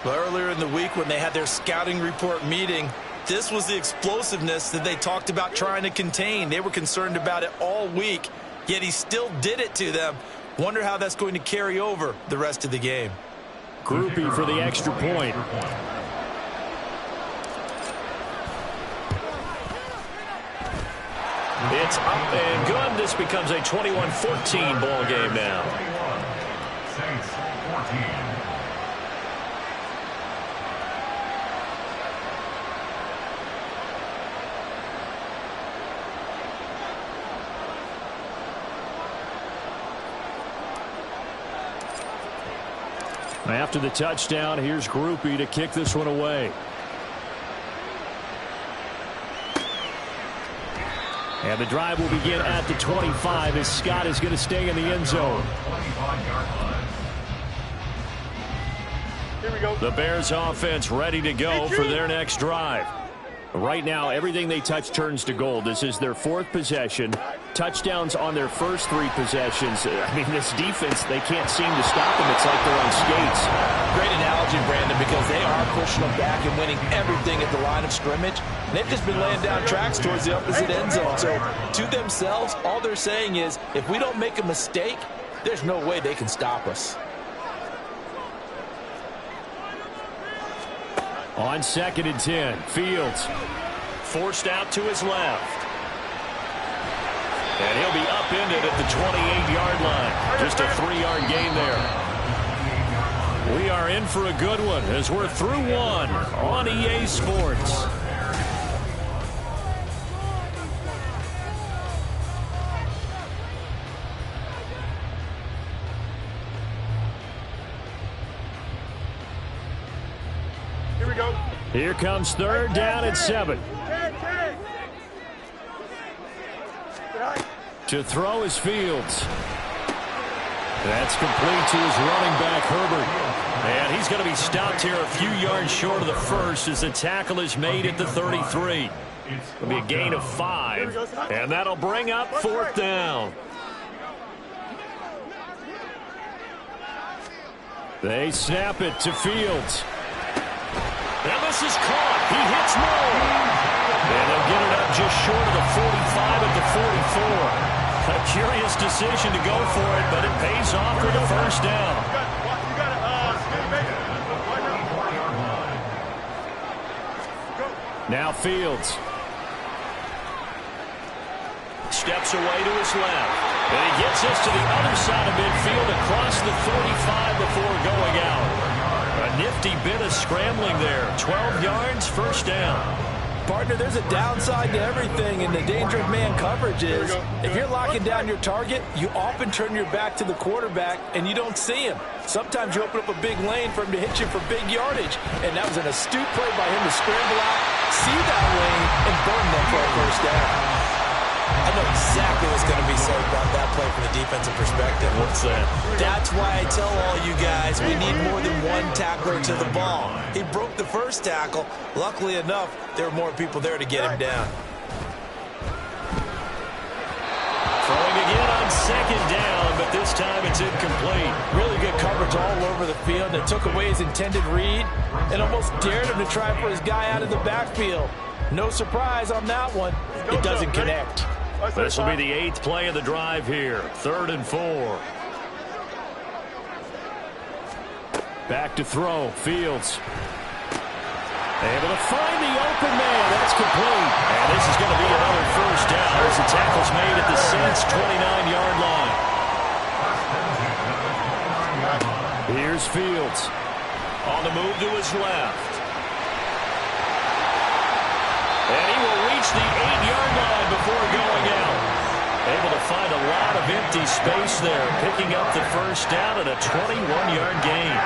Well, earlier in the week when they had their scouting report meeting, this was the explosiveness that they talked about trying to contain. They were concerned about it all week, yet he still did it to them. Wonder how that's going to carry over the rest of the game. Groupie for the extra point. It's up and good. This becomes a 21-14 ball game now. Saints 14. After the touchdown, here's Groupie to kick this one away. And the drive will begin at the 25 as Scott is going to stay in the end zone. Here we go. The Bears offense ready to go for their next drive. Right now, everything they touch turns to gold. This is their fourth possession. Touchdowns on their first three possessions. I mean, this defense, they can't seem to stop them. It's like they're on skates. Great analogy, Brandon, because they are pushing them back and winning everything at the line of scrimmage. And they've just been laying down tracks towards the opposite end zone. So to themselves, all they're saying is, if we don't make a mistake, there's no way they can stop us. On 2nd and 10, Fields. Forced out to his left. And he'll be upended at the 28-yard line. Just a 3-yard gain there. We are in for a good one as we're through one on EA Sports. Here we go. Here comes 3rd down and 7. To throw is Fields. That's complete to his running back, Herbert. And he's going to be stopped here a few yards short of the first as the tackle is made at the 33. It'll be a gain of 5. And that'll bring up 4th down. They snap it to Fields. And this is caught. He hits Moore. And they'll get it up just short of the 45 at the 44. A curious decision to go for it, but it pays off for the first down. Now Fields. Steps away to his left. And he gets us to the other side of midfield across the 35 before going out. A nifty bit of scrambling there. 12 yards, first down. Partner, there's a downside to everything, and the danger of man coverage is if you're locking down your target, you often turn your back to the quarterback and you don't see him. Sometimes you open up a big lane for him to hit you for big yardage, and that was an astute play by him to scramble out, see that lane, and burn them for a first down. I know exactly what's going to be said about that play from the defensive perspective. What's that? That's why I tell all you guys we need more than one tackler to the ball. He broke the first tackle. Luckily enough, there were more people there to get him down. Throwing again on 2nd down, but this time it's incomplete. Really good coverage all over the field that took away his intended read and almost dared him to try for his guy out of the backfield. No surprise on that one. It doesn't connect. This will be the 8th play of the drive here. 3rd and 4. Back to throw. Fields. Able to find the open man. That's complete. And this is going to be another first down as the tackle's made at the Saints' 29-yard line. Here's Fields. On the move to his left. And he will reach the 8-yard line before going out. Able to find a lot of empty space there, picking up the first down at a 21-yard gain.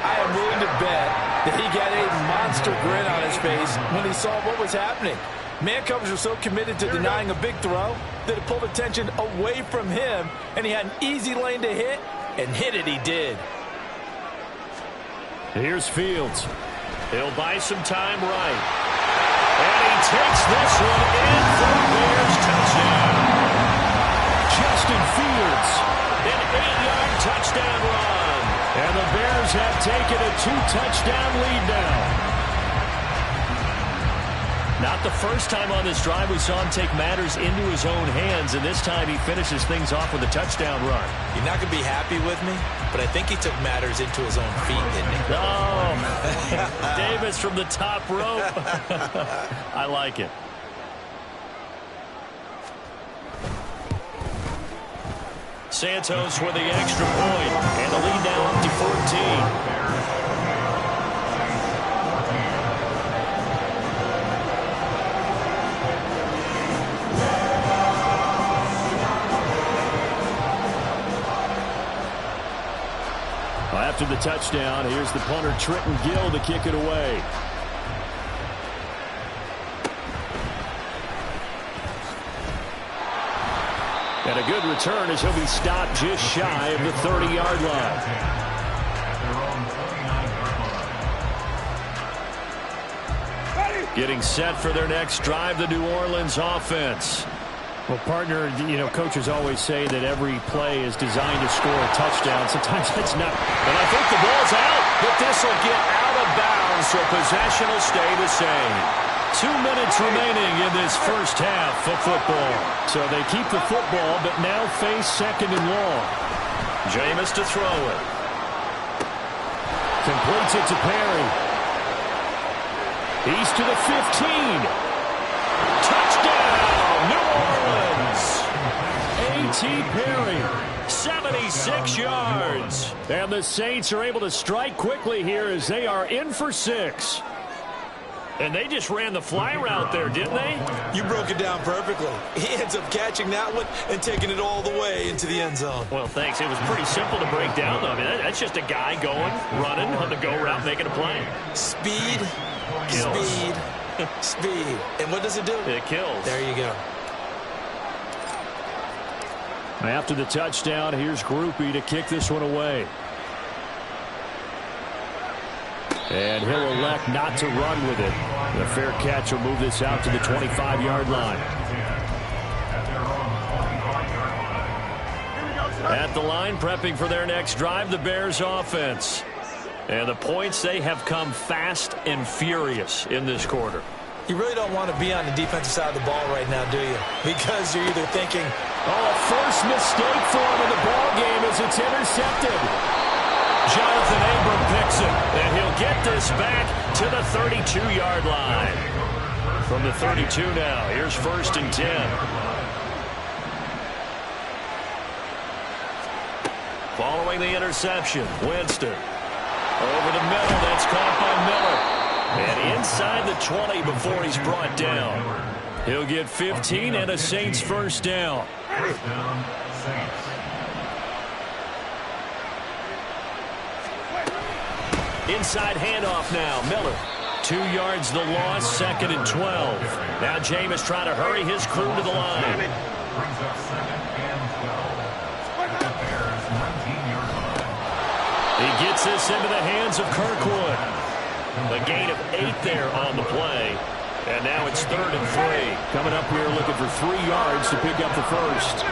I am willing to bet that he got a monster grin on his face when he saw what was happening. Man coverage was so committed to denying a big throw that it pulled attention away from him, and he had an easy lane to hit, and hit it he did. Here's Fields. He'll buy some time right. And he takes this one in for the Bears touchdown. Justin Fields. An 8-yard touchdown run. And the Bears have taken a 2-touchdown lead now. Not the first time on this drive we saw him take matters into his own hands, and this time he finishes things off with a touchdown run. You're not going to be happy with me, but I think he took matters into his own feet, didn't he? Oh, Davis from the top rope. I like it. Santos with the extra point, and the lead now up to 14. After the touchdown, here's the punter, Trenton Gill, to kick it away. And a good return as he'll be stopped just shy of the 30-yard line. Getting set for their next drive, the New Orleans offense. Well, partner, you know, coaches always say that every play is designed to score a touchdown. Sometimes it's not. And I think the ball's out, but this will get out of bounds, so possession will stay the same. 2 minutes remaining in this first half of football. So they keep the football, but now face second and long. Jameis to throw it. Completes it to Perry. He's to the 15. Touchdown, New Orleans. A.T. Perry. 76 yards. And the Saints are able to strike quickly here as they are in for 6. And they just ran the fly route there, didn't they? You broke it down perfectly. He ends up catching that one and taking it all the way into the end zone. Well, thanks. It was pretty simple to break down, though. I mean, that's just a guy going, running on the go route, making a play. Speed, Kills. speed, speed. And what does it do? It kills. There you go. After the touchdown, here's Groupie to kick this one away. And he'll elect not to run with it. The fair catch will move this out to the 25-yard line. At the line, prepping for their next drive, the Bears offense. And the points, they have come fast and furious in this quarter. You really don't want to be on the defensive side of the ball right now, do you? Because you're either thinking, oh, first mistake for him in the ball game as it's intercepted. Jonathan Abram picks it, and he'll get this back to the 32-yard line. From the 32 now, here's 1st and 10. Following the interception, Winston. Over the middle, that's caught by Miller. And inside the 20 before he's brought down. He'll get 15 and a Saints first down. Inside handoff now, Miller. 2 yards the loss, 2nd and 12. Now Jameis trying to hurry his crew to the line. He gets this into the hands of Kirkwood. A gain of 8 there on the play. And now it's 3rd and 3. Coming up here looking for 3 yards to pick up the first.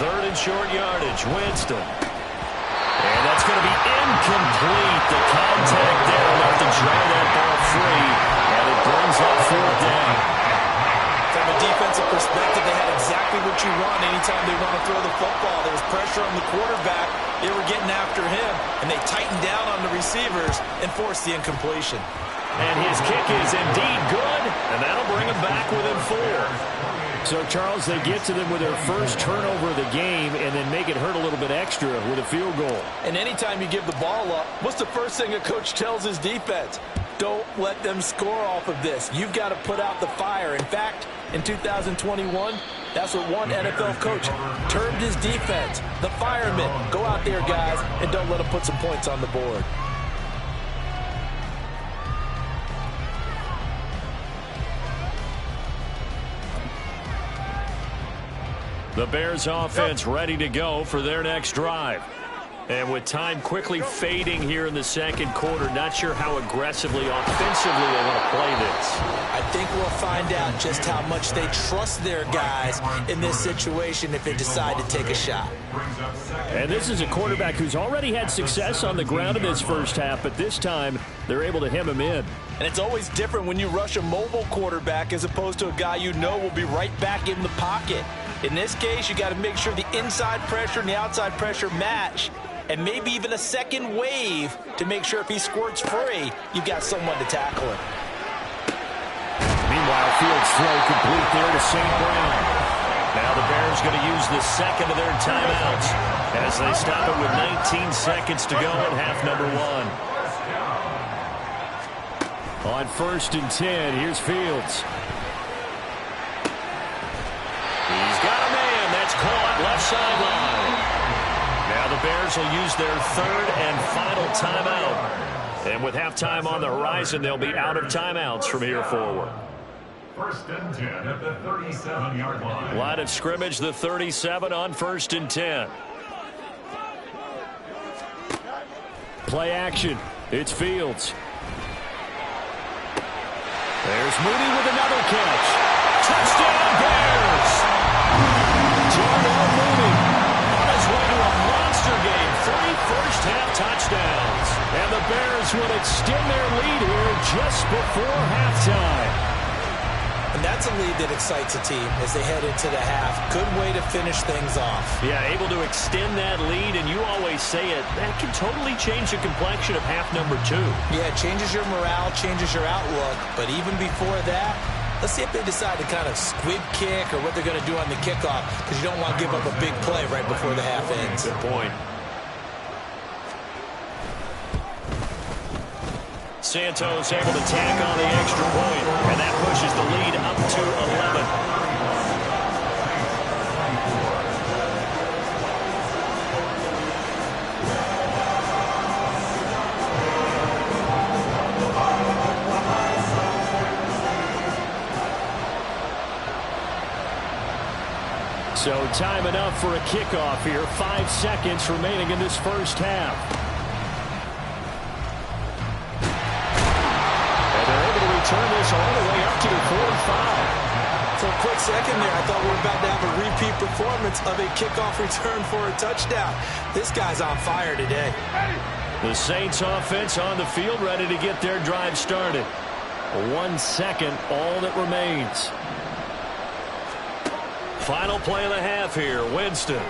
3rd and short yardage, Winston. And that's going to be incomplete. The contact there enough to drive that ball free. And it brings up 4th down. from a defensive perspective, they had exactly what you want anytime they want to throw the football. There was pressure on the quarterback. They were getting after him, and they tightened down on the receivers and forced the incompletion. And his kick is indeed good, and that'll bring him back within 4. So, Charles, they get to them with their first turnover of the game and then make it hurt a little bit extra with a field goal. And anytime you give the ball up, what's the first thing a coach tells his defense? Don't let them score off of this. You've got to put out the fire. In fact, in 2021, that's what one NFL coach termed his defense. The firemen. Go out there, guys, and don't let them put some points on the board. The Bears offense ready to go for their next drive. And with time quickly fading here in the second quarter, not sure how aggressively, offensively they want to play this. I think we'll find out just how much they trust their guys in this situation if they decide to take a shot. And this is a quarterback who's already had success on the ground in this first half, but this time they're able to hem him in. And it's always different when you rush a mobile quarterback as opposed to a guy you know will be right back in the pocket. In this case, you got to make sure the inside pressure and the outside pressure match, and maybe even a second wave to make sure if he squirts free, you've got someone to tackle him. Meanwhile, Fields throw complete there to St. Brown. Now the Bears going to use the second of their timeouts as they stop it with 19 seconds to go in half number one. On 1st and 10, here's Fields. He's got a man. That's caught left sideline. Now the Bears will use their third and final timeout. And with halftime on the horizon, they'll be out of timeouts from here forward. 1st and 10 at the 37-yard line. Line of scrimmage, the 37 on 1st and 10. Play action. It's Fields. There's Mooney with another catch. Touchdown, Bears! Darnell Mooney on his way to a monster game. 3 first-half touchdowns. And the Bears will extend their lead here just before halftime. And that's a lead that excites a team as they head into the half. Good way to finish things off. Yeah, able to extend that lead, and you always say it, that can totally change the complexion of half number two. Yeah, it changes your morale, changes your outlook. But even before that, let's see if they decide to kind of squib kick or what they're going to do on the kickoff, because you don't want to give up a big play right before the half ends. Good point. Santos able to tack on the extra point, and that pushes the lead up to 11. So time enough for a kickoff here. 5 seconds remaining in this first half. Turn this all the way up to the 45. For a quick second there, I thought we were about to have a repeat performance of a kickoff return for a touchdown. This guy's on fire today. The Saints offense on the field ready to get their drive started. 1 second, all that remains. Final play of the half here, Winston.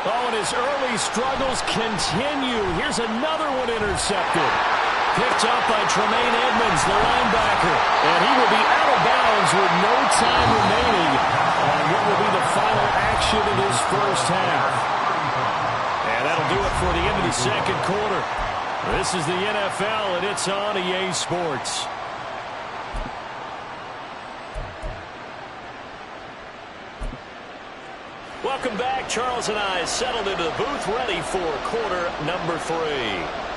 Oh, and his early struggles continue. Here's another one intercepted. Picked up by Tremaine Edmonds, the linebacker. And he will be out of bounds with no time remaining on what will be the final action of this first half. And that'll do it for the end of the second quarter. This is the NFL, and it's on EA Sports. Welcome back. Charles and I settled into the booth ready for quarter number 3.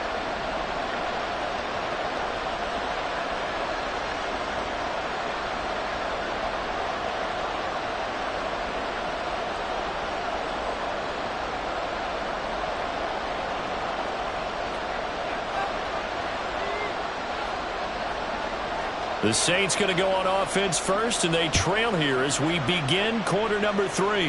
The Saints going to go on offense first, and they trail here as we begin quarter number 3.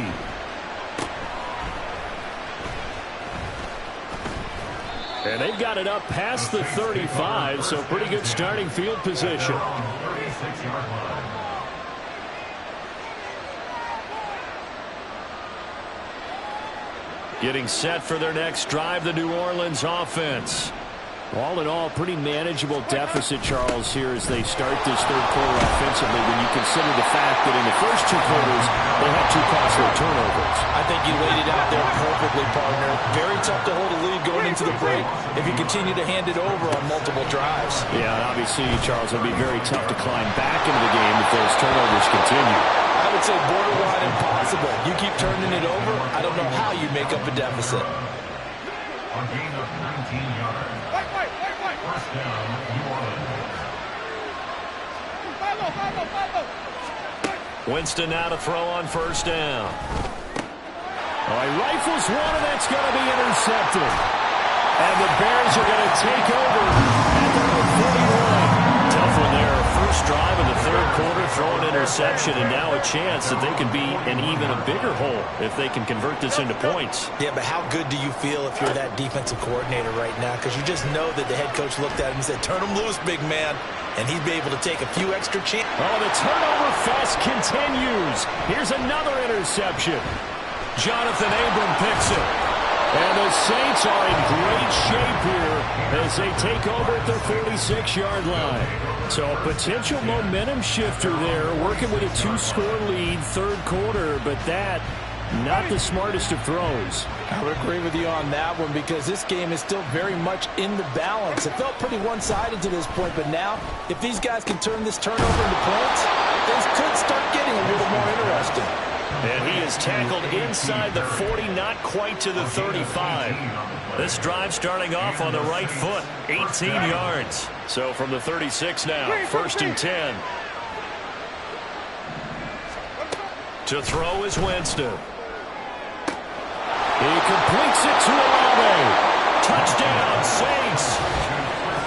And they've got it up past the 35, so pretty good starting field position. Getting set for their next drive, the New Orleans offense. All in all, pretty manageable deficit, Charles, here as they start this third quarter offensively when you consider the fact that in the first 2 quarters, they had 2 costly turnovers. I think you laid it out there perfectly, partner. Very tough to hold a lead going into the break if you continue to hand it over on multiple drives. Yeah, and obviously, Charles, it would be very tough to climb back into the game if those turnovers continue. I would say borderline impossible. You keep turning it over, I don't know how you make up a deficit. A gain of 19 yards. First down, New Orleans. Winston now to throw on first down. Oh, he rifles one, and that's going to be intercepted. And the Bears are going to take over at their own 41. Tough one there. First drive of the third quarter, throw an interception, and now a chance that they can be in even a bigger hole if they can convert this into points. Yeah, but how good do you feel if you're that defensive coordinator right now? Because you just know that the head coach looked at him and said, turn him loose, big man. And he'd be able to take a few extra chances. Oh, the turnover fest continues. Here's another interception. Jonathan Abram picks it. And the Saints are in great shape here as they take over at their 46-yard line. So a potential momentum shifter there, working with a two-score lead, third quarter, but that, not the smartest of throws. I would agree with you on that one because this game is still very much in the balance. It felt pretty one-sided to this point, but now, if these guys can turn this turnover into points, things could start getting a little more interesting. And he is tackled inside the 40, not quite to the 35. This drive starting off on the right foot, 18 yards. So from the 36 now, first and 10. To throw is Winston. He completes it to Olave. Touchdown, Saints.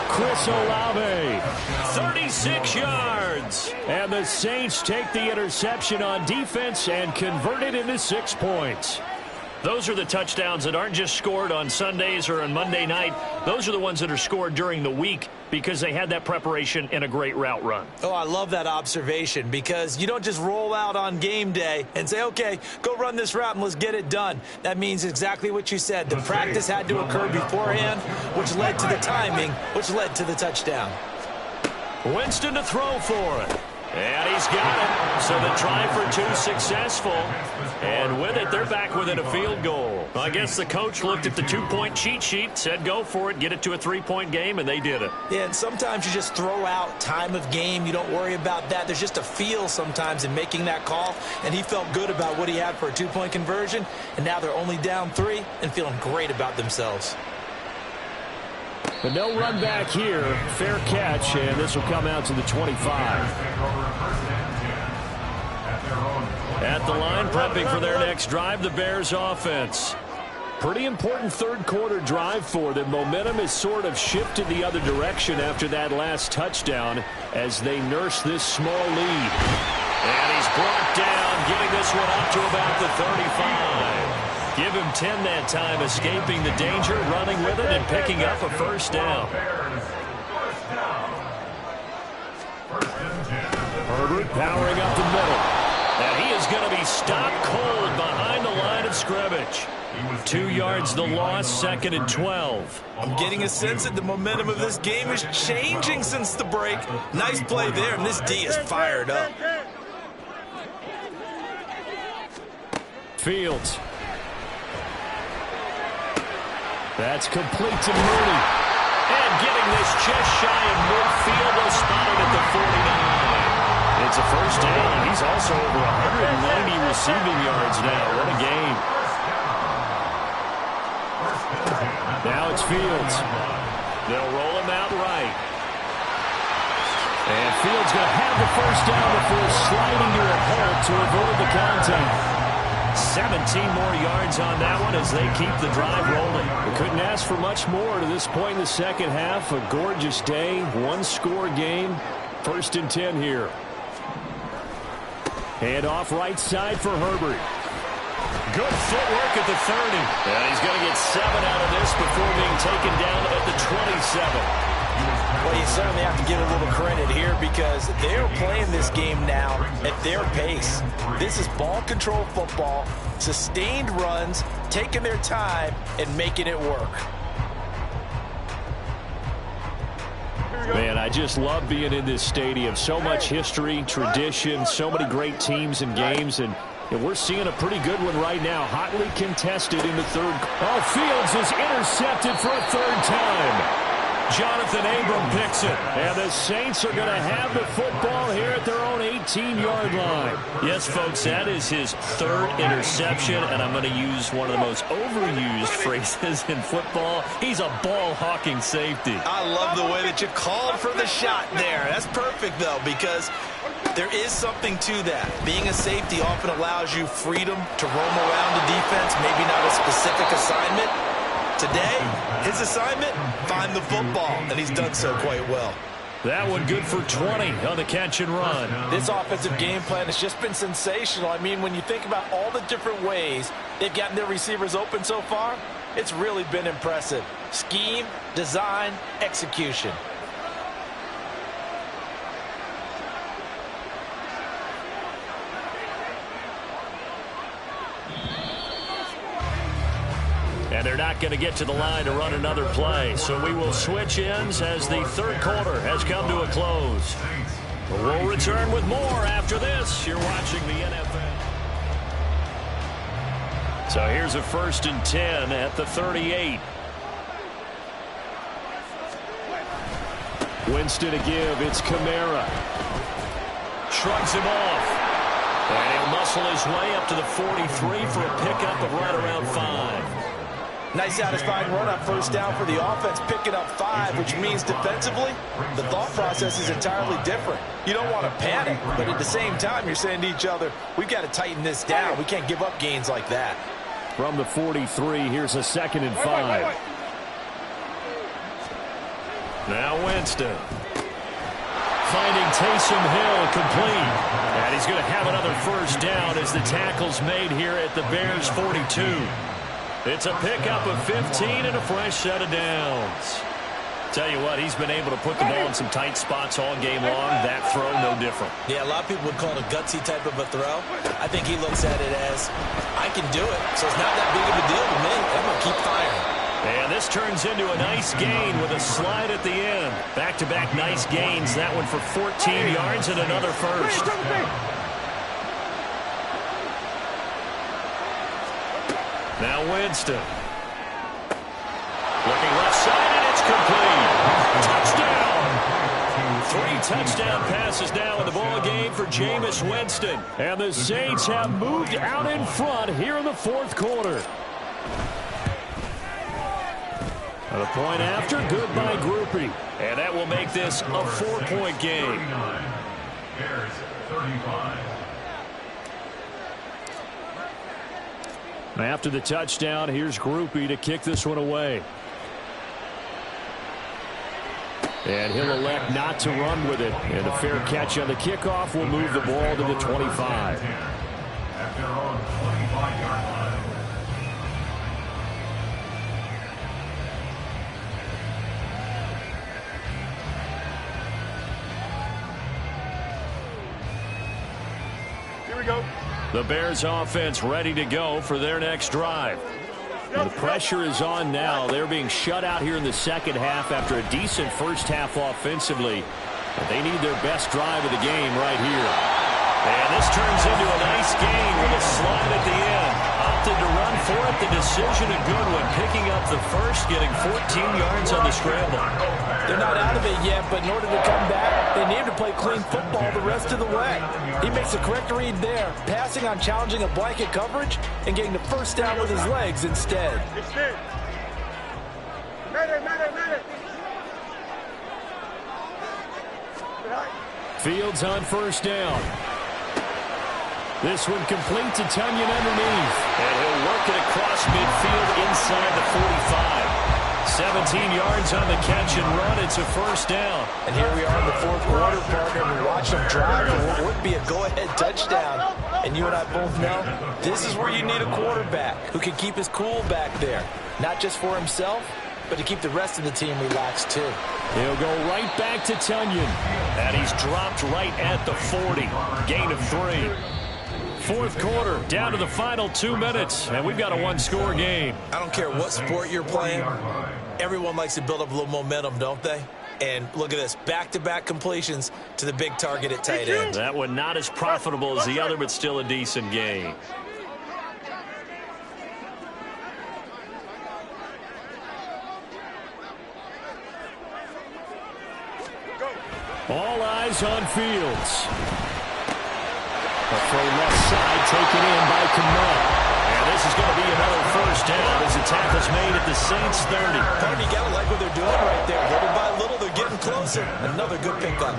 Chris Olave. 36 yards. And the Saints take the interception on defense and convert it into 6 points. Those are the touchdowns that aren't just scored on Sundays or on Monday night. Those are the ones that are scored during the week because they had that preparation and a great route run. Oh, I love that observation because you don't just roll out on game day and say, okay, go run this route and let's get it done. That means exactly what you said. The practice had to occur beforehand, which led to the timing, which led to the touchdown. Winston to throw for it. And he's got it. So the try for two successful. And with it, they're back within a field goal. I guess the coach looked at the two-point cheat sheet, said go for it, get it to a three-point game, and they did it. Yeah, and sometimes you just throw out time of game. You don't worry about that. There's just a feel sometimes in making that call. And he felt good about what he had for a two-point conversion. And now they're only down 3 and feeling great about themselves. But no run back here. Fair catch, and this will come out to the 25. At the line, prepping for their next drive, the Bears offense. Pretty important third quarter drive for them. Momentum has sort of shifted the other direction after that last touchdown as they nurse this small lead. And he's brought down, getting this one up to about the 35. Give him 10 that time, escaping the danger, running with it, and picking up a first down. Herbert powering up the middle. And he is going to be stopped cold behind the line of scrimmage. 2 yards the loss, second and 12. I'm getting a sense that the momentum of this game is changing since the break. Nice play there, and this D is fired up. Fields. That's complete to Mooney. And getting this just shy of midfield, they'll spot it at the 49. It's a first down. He's also over 190 receiving yards now. What a game. Now it's Fields. They'll roll him out right. And Fields going to have the first down before sliding to a halt to avoid the contact. 17 more yards on that one as they keep the drive rolling. We couldn't ask for much more to this point in the second half. A gorgeous day, one-score game. First and 10 here. Hand off right side for Herbert. Good footwork at the 30. And he's going to get 7 out of this before being taken down at the 27. Well, you certainly have to give a little credit here because they're playing this game now at their pace. This is ball control football, sustained runs, taking their time, and making it work. Man, I just love being in this stadium. So much history, tradition, so many great teams and games, and we're seeing a pretty good one right now. Hotly contested in the third. Oh, Fields is intercepted for a third time. Jonathan Abram picks it. And the Saints are going to have the football here at their own 18-yard line. Yes, folks, that is his third interception, and I'm going to use one of the most overused phrases in football. He's a ball-hawking safety. I love the way that you called for the shot there. That's perfect, though, because there is something to that. Being a safety often allows you freedom to roam around the defense, maybe not specific assignment. Today, his assignment, find the football, and he's done so quite well. That one good for 20 on the catch and run. This offensive game plan has just been sensational. I mean, when you think about all the different ways they've gotten their receivers open so far, it's really been impressive. Scheme, design, execution. And they're not going to get to the line to run another play. So we will switch ends as the third quarter has come to a close. We'll return with more after this. You're watching the NFL. So here's a 1st and 10 at the 38. Winston to give. It's Kamara. Shrugs him off. And he'll muscle his way up to the 43 for a pickup of right around 5. Nice satisfying run on first down for the offense, picking up 5, which means defensively, the thought process is entirely different. You don't want to panic, but at the same time, you're saying to each other, we've got to tighten this down. We can't give up gains like that. From the 43, here's a 2nd and 5. Now Winston. Finding Taysom Hill complete. And he's going to have another first down as the tackle's made here at the Bears' 42. It's a pickup of 15 and a fresh set of downs. Tell you what, he's been able to put the ball in some tight spots all game long. That throw, no different. Yeah, a lot of people would call it a gutsy type of a throw. I think he looks at it as, I can do it, so it's not that big of a deal to me. I'm going to keep firing. And this turns into a nice gain with a slide at the end. Back-to-back nice gains. That one for 14 yards and another first. Now Winston. Looking left side, and it's complete. Touchdown! 3 touchdown passes now in the ball game for Jameis Winston. And the Saints have moved out in front here in the 4th quarter. And a point after, good by Groupie. And that will make this a 4-point game. Bears 35. After the touchdown, here's Groupie to kick this one away. And he'll elect not to run with it. And a fair catch on the kickoff will move the ball to the 25. At their own 25-yard line. Here we go. The Bears offense ready to go for their next drive. The pressure is on now. They're being shut out here in the second half after a decent first half offensively. But they need their best drive of the game right here. And this turns into a nice gain with a slide at the end. Opted to run for it. The decision a good one. Picking up the first, getting 14 yards on the scramble. They're not out of it yet, but in order to come back, they need to play clean football the rest of the way. He makes the correct read there, passing on challenging a blanket coverage and getting the first down with his legs instead. Fields on first down. This one complete to Tunyon underneath. And he'll work it across midfield inside the 45. 17 yards on the catch and run. It's a first down. And here we are in the 4th quarter, partner. We watch them drive for what would be a go-ahead touchdown. And you and I both know this is where you need a quarterback who can keep his cool back there. Not just for himself, but to keep the rest of the team relaxed too. He'll go right back to Tunyon. And he's dropped right at the 40. Gain of 3. 4th quarter, down to the final 2 minutes, and we've got a 1-score game. I don't care what sport you're playing. Everyone likes to build up a little momentum, don't they? And look at this, back-to-back completions to the big target at tight end. That one not as profitable as the other, but still a decent game. All eyes on Fields. A throw left side taken in by Kamara. And this is going to be another first down as the tackle's made at the Saints 30. Partner, you got to like what they're doing right there. Little by little, they're getting closer. Another good pickup.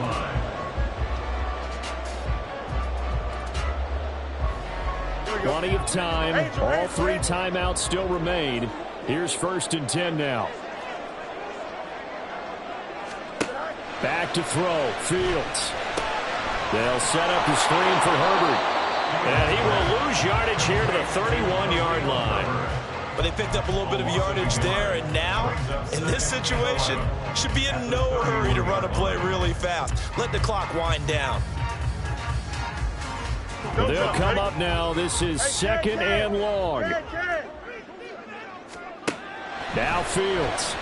Plenty of time. All 3 timeouts still remain. Here's 1st and 10 now. Back to throw. Fields. They'll set up the screen for Herbert. And he will lose yardage here to the 31-yard line. But they picked up a little bit of yardage there, and now, in this situation, should be in no hurry to run a play really fast. Let the clock wind down. They'll come up now. This is 2nd and long. Now Fields.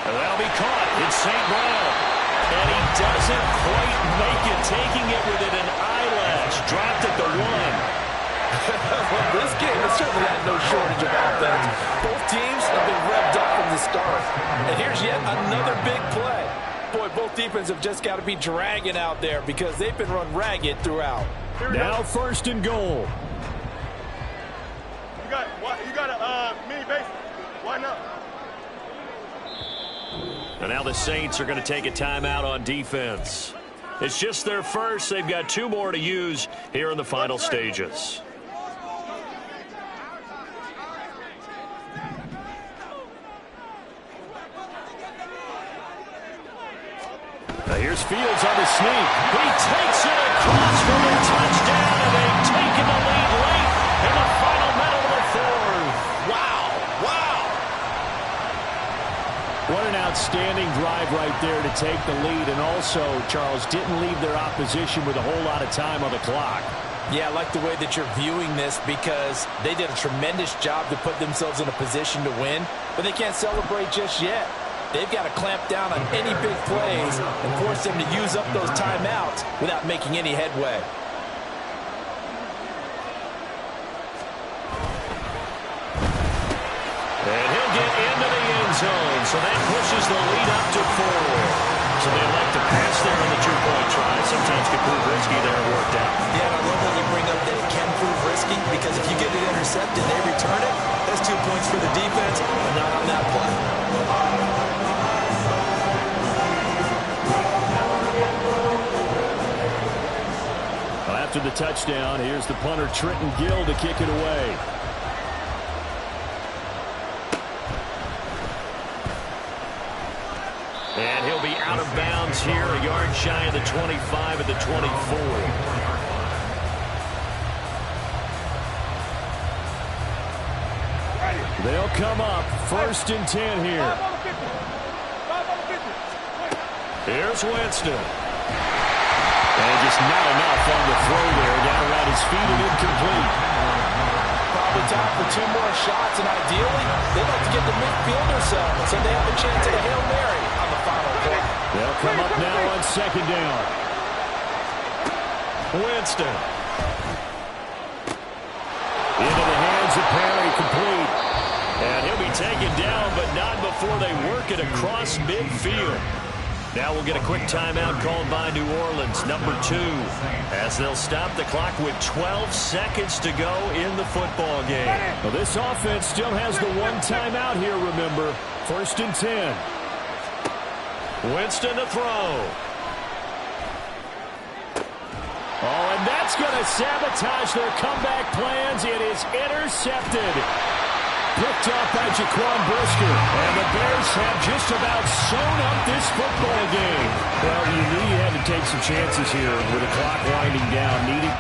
And that'll be caught. It's St. Brown. And he doesn't quite make it, taking it within an eyelash. Dropped at the 1. Well, this game has certainly had no shortage of offense. Both teams have been revved up from the start. And here's yet another big play. Boy, both defenses have just got to be dragging out there because they've been run ragged throughout. Now 1st and goal. You got a mini base. Why not? And now the Saints are going to take a timeout on defense. It's just their first. They've got 2 more to use here in the final stages. Now here's Fields on the sneak. He takes it across for the touchdown, and they've taken the lead late in the final minute of the 4th. Wow, wow. What an outstanding drive right there to take the lead. And also, Charles, didn't leave their opposition with a whole lot of time on the clock. Yeah, I like the way that you're viewing this because they did a tremendous job to put themselves in a position to win, but they can't celebrate just yet. They've got to clamp down on any big plays and force them to use up those timeouts without making any headway. And he'll get into the end zone, so that pushes the lead up to 4. So they like to pass there on the 2-point try. Sometimes can prove risky there and worked out. Yeah, and I love that you bring up that it can prove risky because if you get it intercepted and they return it, that's 2 points for the defense, but not on that play. After the touchdown, here's the punter, Trenton Gill, to kick it away. And he'll be out of bounds here, a yard shy of the 25 at the 24. They'll come up 1st and 10 here. Here's Winston. And just not enough on the throw there. Down around his feet and incomplete. Probably time for 2 more shots, and ideally, they'd like to get the midfield themselves so they have a chance at a Hail Mary on the final play. They'll come up now on 2nd down. Winston. Into the hands of Perry, complete. And he'll be taken down, but not before they work it across midfield. Now we'll get a quick timeout called by New Orleans, number 2, as they'll stop the clock with 12 seconds to go in the football game. Well, this offense still has the 1 timeout here, remember. 1st and 10. Winston to throw. Oh, and that's going to sabotage their comeback plans. It is intercepted. Picked off by Jaquan Brisker. And the Bears have just about sewn up this football game. Well, you knew you had to take some chances here with the clock winding down, needing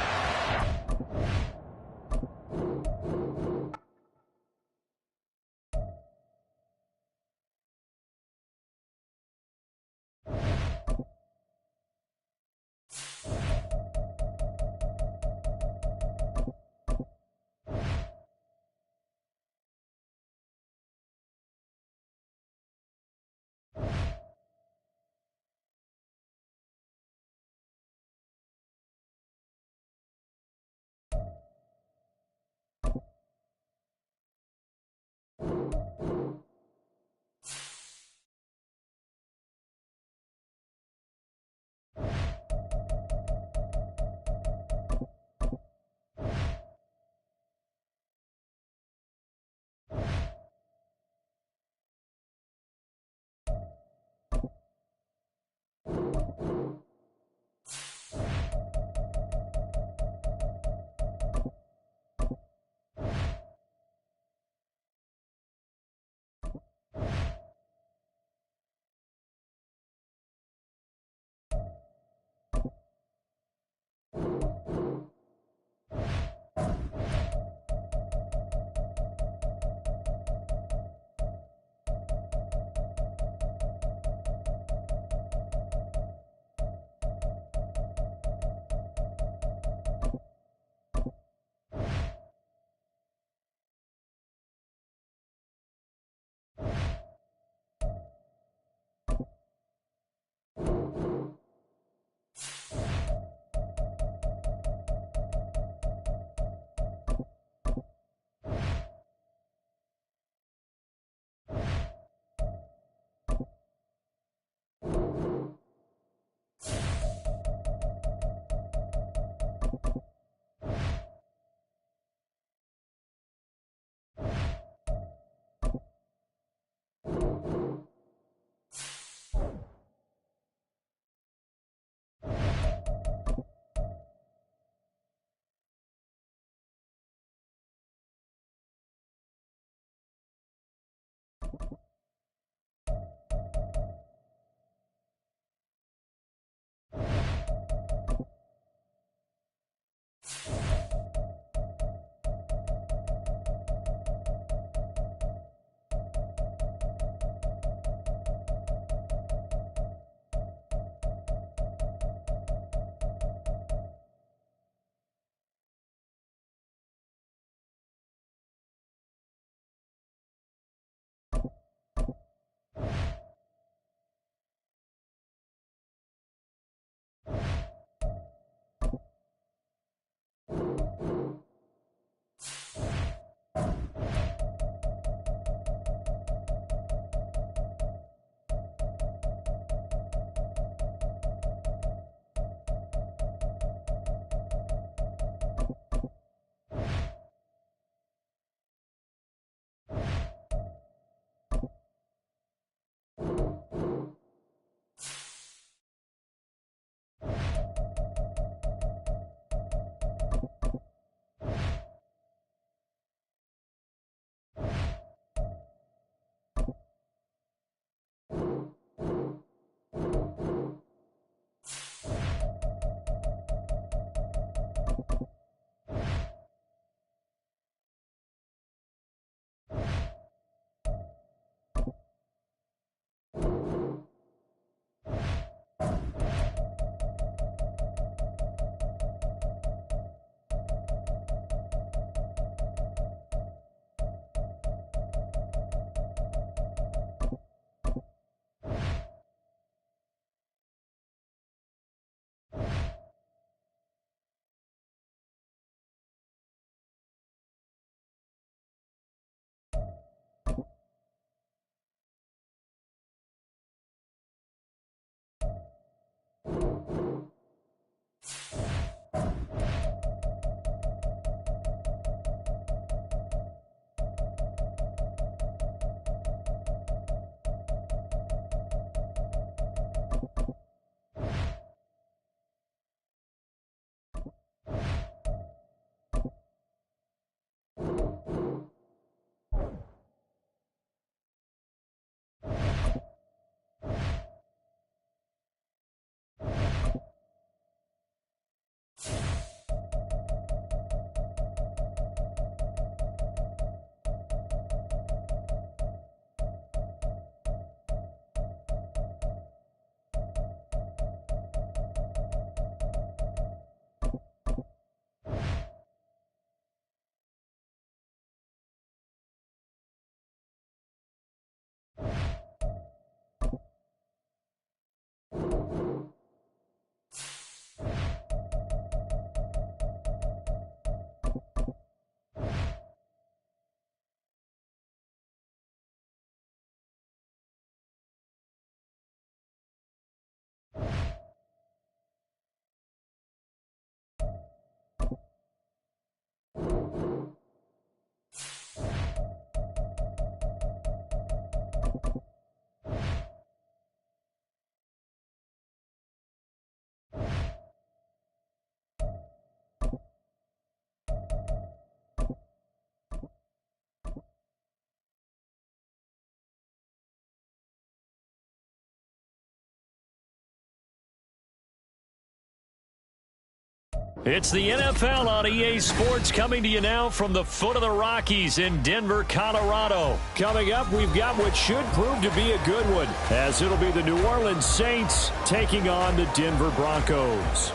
It's the NFL on EA Sports coming to you now from the foot of the Rockies in Denver, Colorado. Coming up, we've got what should prove to be a good one, as it'll be the New Orleans Saints taking on the Denver Broncos.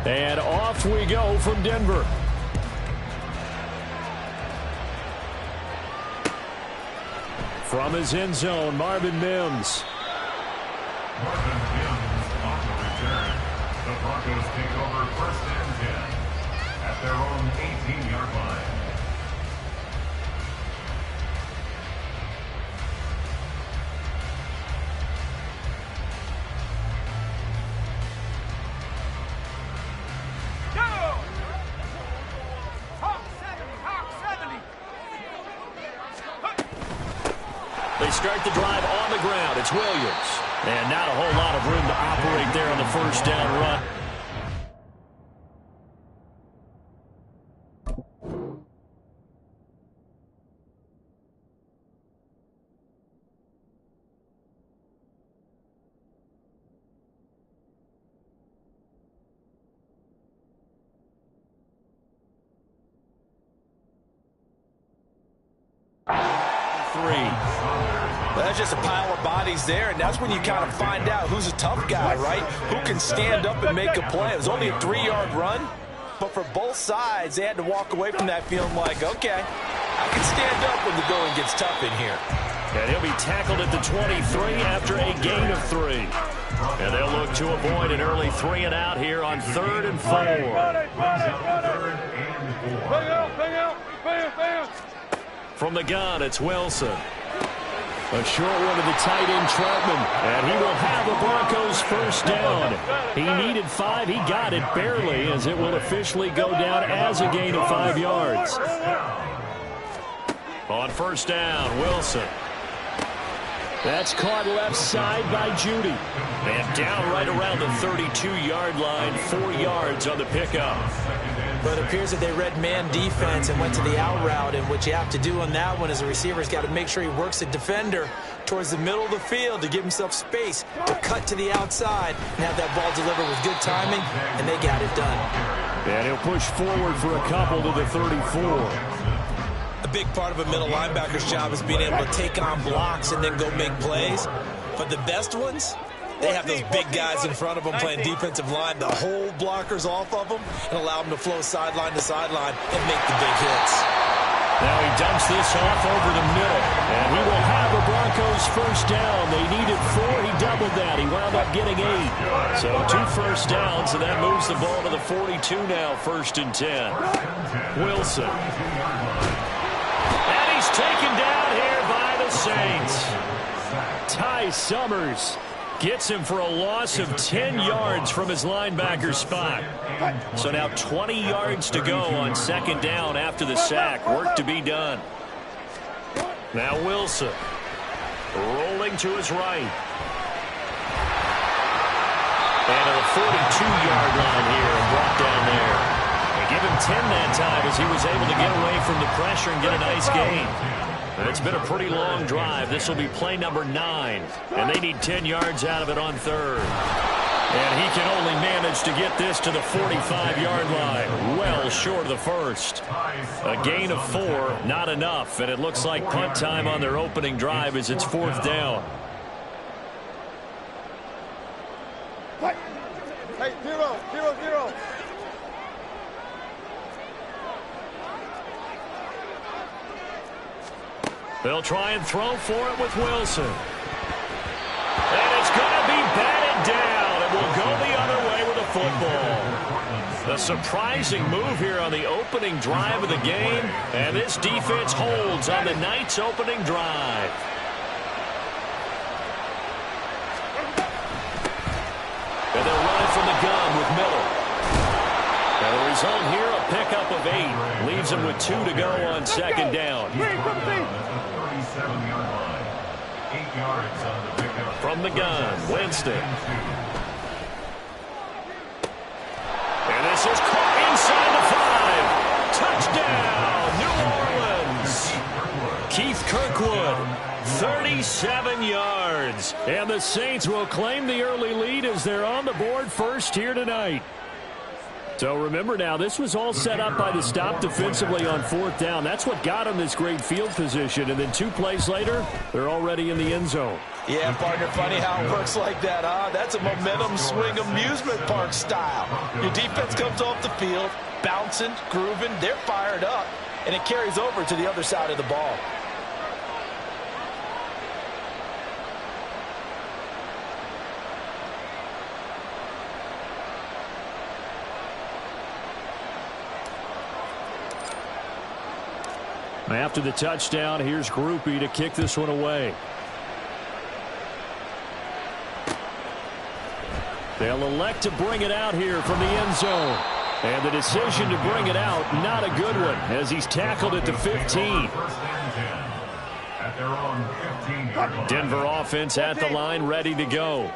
And off we go from Denver. From his end zone, Marvin Mims. Marvin Mims on the return. The Broncos take over 1st and 10 at their own 18-yard line. They start the drive on the ground. It's Williams. And not a whole lot of room to operate there on the first down run. That's just a pile of bodies there, and that's when you kind of find out who's a tough guy, right? Who can stand up and make a play. It was only a 3-yard run, but for both sides, they had to walk away from that feeling like, okay, I can stand up when the going gets tough in here. And he'll be tackled at the 23 after a gain of 3. And they'll look to avoid an early 3 and out here on 3rd and 4. From the gun, it's Wilson. A short one to the tight end, Troutman. And he will have the Broncos first down. He needed 5. He got it barely, as it will officially go down as a gain of 5 yards. On first down, Wilson. That's caught left side by Judy. And down right around the 32-yard line, 4 yards on the pickup. But it appears that they read man defense and went to the out route, and what you have to do on that one as a receiver is got to make sure he works the defender towards the middle of the field to give himself space to cut to the outside and have that ball delivered with good timing, and they got it done. And he'll push forward for a couple to the 34. A big part of a middle linebacker's job is being able to take on blocks and then go make plays. But the best ones, they have those big guys in front of them playing defensive line to hold blockers off of them and allow them to flow sideline to sideline and make the big hits. Now he dumps this off over the middle. And he will have the Broncos first down. They needed 4. He doubled that. He wound up getting 8. So 2 first downs, and that moves the ball to the 42 now, 1st and 10. Wilson. And he's taken down here by the Saints. Ty Summers gets him for a loss of 10 yards from his linebacker spot. So now 20 yards to go on 2nd down after the sack. Work to be done. Now Wilson rolling to his right. And to the 42-yard line here and brought down there. They give him 10 that time as he was able to get away from the pressure and get a nice gain. And it's been a pretty long drive. This will be play number 9. And they need 10 yards out of it on 3rd. And he can only manage to get this to the 45-yard line. Well short of the first. A gain of 4, not enough. And it looks like punt time on their opening drive as it's 4th down. Hey, 0-0-0. They'll try and throw for it with Wilson. And it's going to be batted down. It will go the other way with a football. A surprising move here on the opening drive of the game. And this defense holds on the night's opening drive. And they'll run it from the gun with Miller. And the result here, a pickup of 8. Leaves him with 2 to go on second down. 37-yard line. 8 yards on the pickup. From the gun, Winston. And this is caught inside the 5. Touchdown, New Orleans. Keith Kirkwood, 37 yards. And the Saints will claim the early lead as they're on the board first here tonight. So remember now, this was all set up by the stop defensively on 4th down. That's what got them this great field position. And then 2 plays later, they're already in the end zone. Yeah, partner, funny how it works like that, huh? That's a momentum swing amusement park style. Your defense comes off the field, bouncing, grooving, they're fired up, and it carries over to the other side of the ball. After the touchdown, here's Groupie to kick this one away. They'll elect to bring it out here from the end zone. And the decision to bring it out, not a good one, as he's tackled at the 15. Denver offense at the line, ready to go.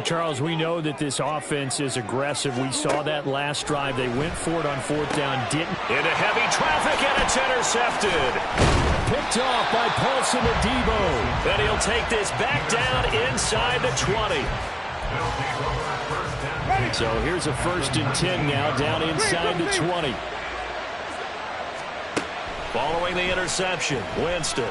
Charles, we know that this offense is aggressive. We saw that last drive. They went for it on 4th down, didn't. Into heavy traffic, and it's intercepted. Picked off by Paulson Adebo. Then he'll take this back down inside the 20. So here's a 1st and 10 now, down inside the 20. Following the interception, Winston.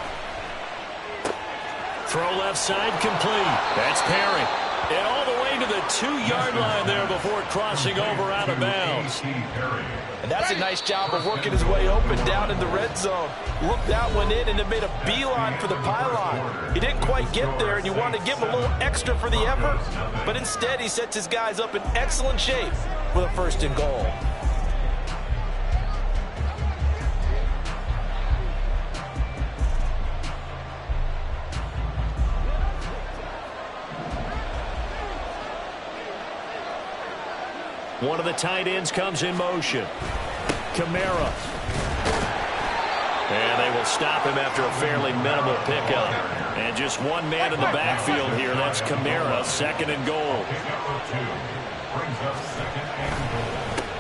Throw left side complete. That's Perry. And all the way to the 2-yard line there before crossing over out of bounds. And that's a nice job of working his way open down in the red zone. Looked that one in and it made a beeline for the pylon. He didn't quite get there, and you wanted to give him a little extra for the effort. But instead, he sets his guys up in excellent shape with a 1st and goal. One of the tight ends comes in motion. Kamara. And they will stop him after a fairly minimal pickup. And just one man in the backfield here. That's Kamara, 2nd and goal.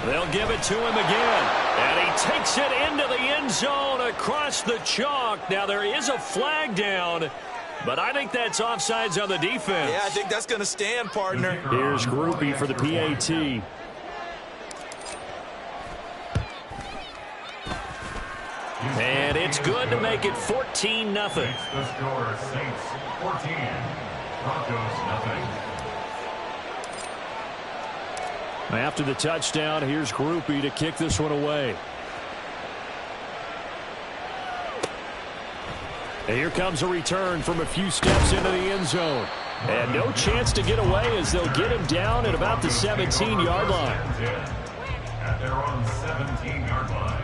They'll give it to him again. And he takes it into the end zone across the chalk. Now there is a flag down, but I think that's offsides on the defense. Yeah, I think that's going to stand, partner. Here's Groupie for the PAT. And it's good to make it 14-0. The score, Saints 14, Broncos 0. After the touchdown, here's Groupie to kick this one away. And here comes a return from a few steps into the end zone. And no chance to get away as they'll get him down at about the 17-yard line. At their own 17-yard line.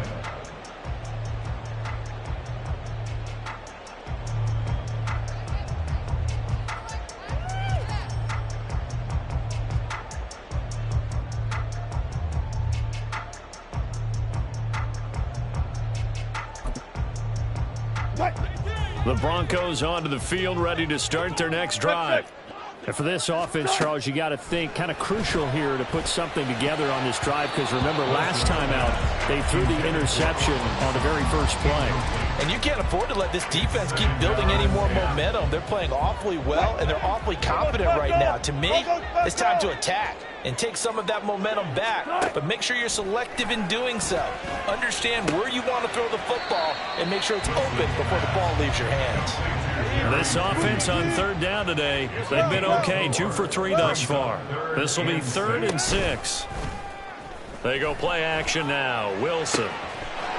The Broncos onto the field, ready to start their next drive. And for this offense, Charles, you got to think kind of crucial here to put something together on this drive, because remember last time out they threw the interception on the very first play. And you can't afford to let this defense keep building any more momentum. They're playing awfully well, and they're awfully confident right now. To me, it's time to attack and take some of that momentum back, but make sure you're selective in doing so. Understand where you want to throw the football and make sure it's open before the ball leaves your hands. This offense on 3rd down today, they've been okay, 2 for 3 thus far. This will be 3rd and 6. They go play action now. Wilson.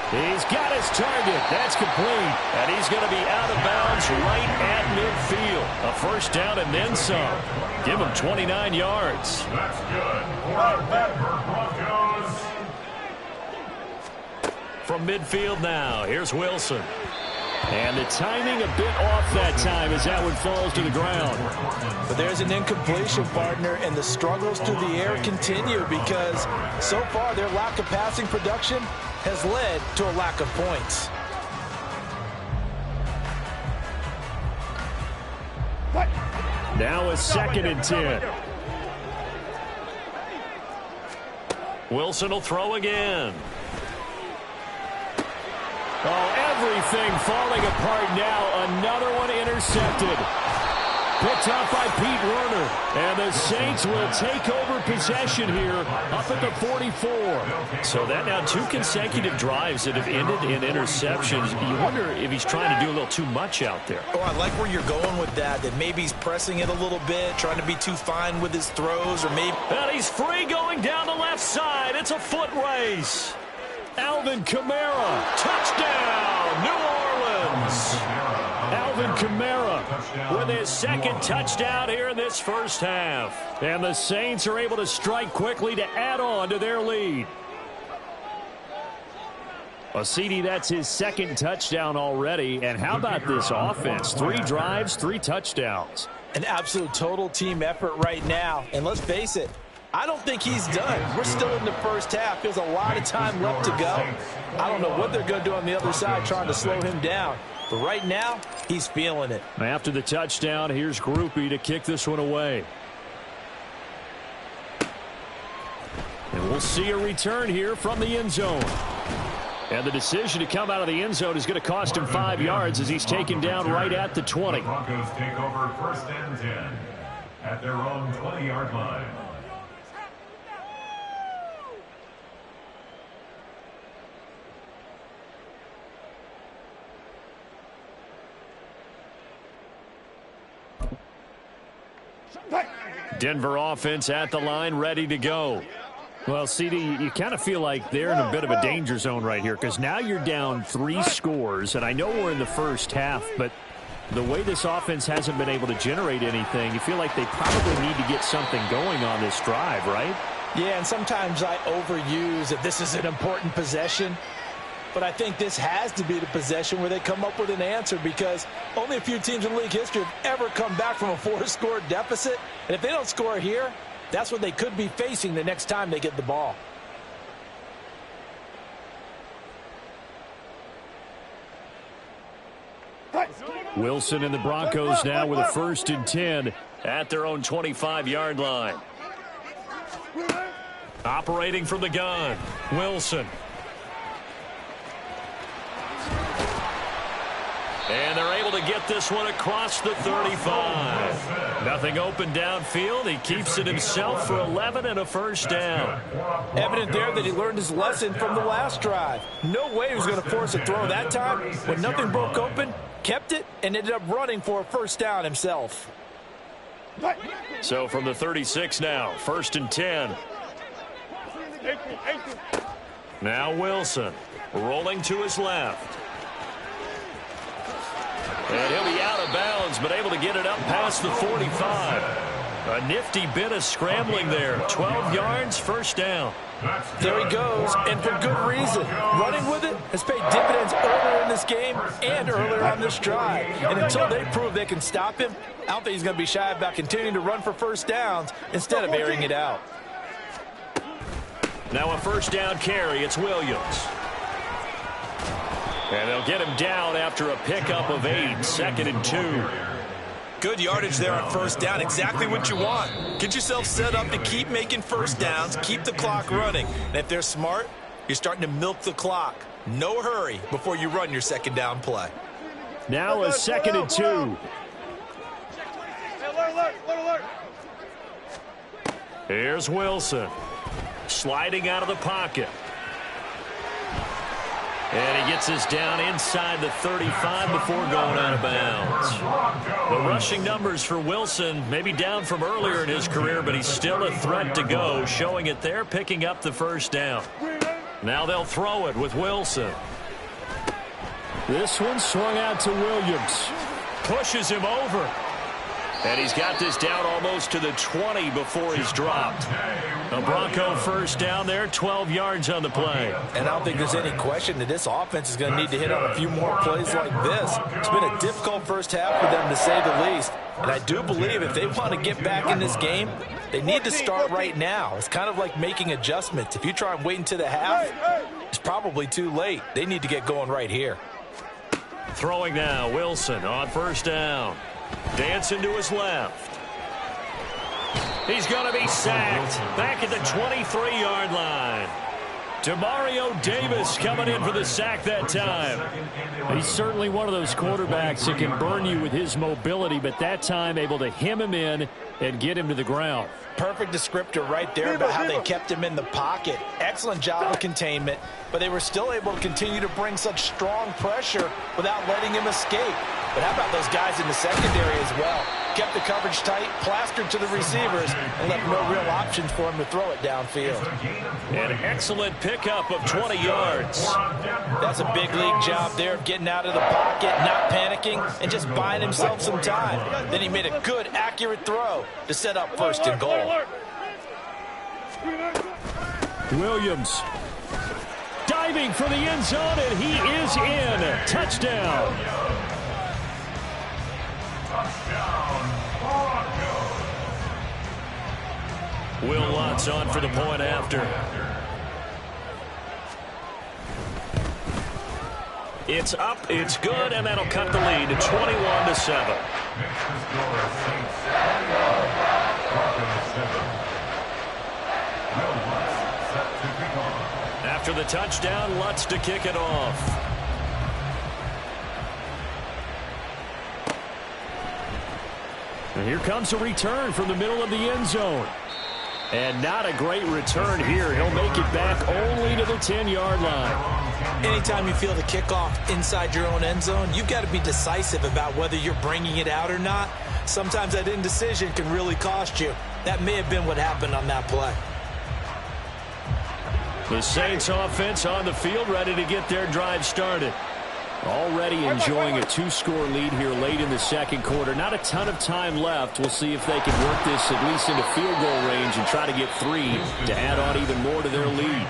He's got his target. That's complete. And he's going to be out of bounds right at midfield. A 1st down and then some. Give him 29 yards. That's good for the Denver Broncos. From midfield now, here's Wilson. And the timing a bit off that time as that one falls to the ground. But there's an incompletion, partner, and the struggles through the air continue because so far their lack of passing production has led to a lack of points. Now a 2nd and 10. Wilson will throw again. Oh, everything falling apart now. Another one intercepted. Picked up by Pete Werner. And the Saints will take over possession here up at the 44. So that now 2 consecutive drives that have ended in interceptions. You wonder if he's trying to do a little too much out there. Oh, I like where you're going with that maybe he's pressing it a little bit, trying to be too fine with his throws, or maybe... And he's free going down the left side. It's a foot race. Alvin Kamara. Touchdown, New Orleans. Alvin Kamara with his 2nd touchdown here in this first half. And the Saints are able to strike quickly to add on to their lead. Well, CD, that's his 2nd touchdown already. And how about this offense? 3 drives, 3 touchdowns. An absolute total team effort right now. And let's face it, I don't think he's done. We're still in the first half. There's a lot of time left to go. I don't know what they're going to do on the other side trying to slow him down. But right now, he's feeling it. After the touchdown, here's Groupie to kick this one away. And we'll see a return here from the end zone. And the decision to come out of the end zone is going to cost him 5 yards as he's taken down right at the 20. The Broncos take over 1st and 10 at their own 20-yard line. Denver offense at the line, ready to go. Well, CD, you kind of feel like they're in a bit of a danger zone right here because now you're down 3 scores, and I know we're in the first half, but the way this offense hasn't been able to generate anything, you feel like they probably need to get something going on this drive, right? Yeah, and sometimes I overuse that this is an important possession. But I think this has to be the possession where they come up with an answer because only a few teams in league history have ever come back from a 4-score deficit. And if they don't score here, that's what they could be facing the next time they get the ball. Wilson and the Broncos now with a 1st and 10 at their own 25-yard line. Operating from the gun, Wilson. And they're able to get this one across the 35. Nothing open downfield. He keeps it himself for 11 and a first down. Evident there that he learned his lesson from the last drive. No way he was going to force a throw that time. When nothing broke open, kept it, and ended up running for a first down himself. So from the 36 now, 1st and 10. Now Wilson rolling to his left. And he'll be out of bounds, but able to get it up past the 45. A nifty bit of scrambling there. 12 yards, first down. There he goes, and for good reason. Running with it has paid dividends earlier in this game and earlier on this drive. And until they prove they can stop him, I don't think he's going to be shy about continuing to run for first downs instead of airing it out. Now a first down carry. It's Williams. And they'll get him down after a pickup of 8, 2nd and 2. Good yardage there on first down. Exactly what you want. Get yourself set up to keep making first downs, keep the clock running. And if they're smart, you're starting to milk the clock. No hurry before you run your second down play. Now a 2nd and 2. Here's Wilson. Sliding out of the pocket. And he gets this down inside the 35 before going out of bounds. The rushing numbers for Wilson maybe down from earlier in his career, but he's still a threat to go, showing it there, picking up the first down. Now they'll throw it with Wilson. This one swung out to Williams. Pushes him over. And he's got this down almost to the 20 before he's dropped. A Bronco first down there, 12 yards on the play. And I don't think there's any question that this offense is going to need to hit on a few more plays like this. It's been a difficult first half for them, to say the least. And I do believe if they want to get back in this game, they need to start right now. It's kind of like making adjustments. If you try and wait until the half, it's probably too late. They need to get going right here. Throwing now, Wilson on first down. Dancing to his left. He's going to be sacked back at the 23-yard line. Demario Davis coming in for the sack that time. He's certainly one of those quarterbacks that can burn you with his mobility, but that time able to hem him in and get him to the ground. Perfect descriptor right there about how they kept him in the pocket. Excellent job of containment, but they were still able to continue to bring such strong pressure without letting him escape. But how about those guys in the secondary as well? Kept the coverage tight, plastered to the receivers, and left no real options for him to throw it downfield. An excellent pickup of 20 yards. That's a big league job there of getting out of the pocket, not panicking, and just buying himself some time. Then he made a good, accurate throw to set up first and goal. Williams diving for the end zone, and he is in. Touchdown. Will Lutz on for the point after. It's up, it's good, and that'll cut the lead to 21-7. After the touchdown, Lutz to kick it off. And here comes a return from the middle of the end zone. And not a great return here. He'll make it back only to the 10-yard line. Anytime you feel the kickoff inside your own end zone, you've got to be decisive about whether you're bringing it out or not. Sometimes that indecision can really cost you. That may have been what happened on that play. The Saints offense on the field, ready to get their drive started. Already enjoying a two-score lead here late in the second quarter. Not a ton of time left. We'll see if they can work this at least into field goal range and try to get 3 to add on even more to their lead.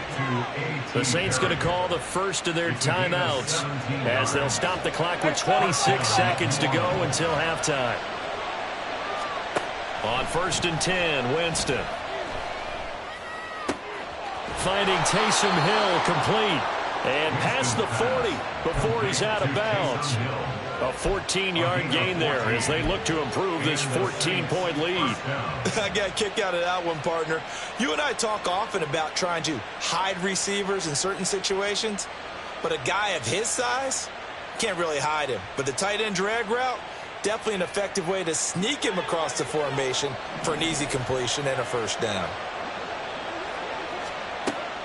The Saints going to call the first of their timeouts as they'll stop the clock with 26 seconds to go until halftime. On 1st and 10, Winston. Finding Taysom Hill complete. And past the 40 before he's out of bounds. A 14-yard gain there as they look to improve this 14-point lead. I got a kick out of that one, partner. You and I talk often about trying to hide receivers in certain situations, but a guy of his size can't really hide him. But the tight end drag route, definitely an effective way to sneak him across the formation for an easy completion and a first down.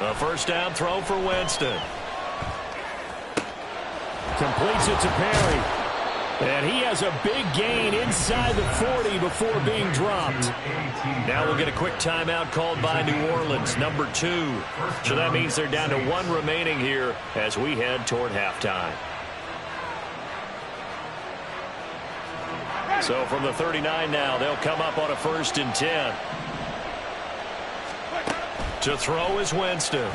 A first down throw for Winston. Completes it to Perry. And he has a big gain inside the 40 before being dropped. Now we'll get a quick timeout called by New Orleans, number 2. So that means they're down to 1 remaining here as we head toward halftime. So from the 39 now, they'll come up on a 1st and 10. To throw is Winston.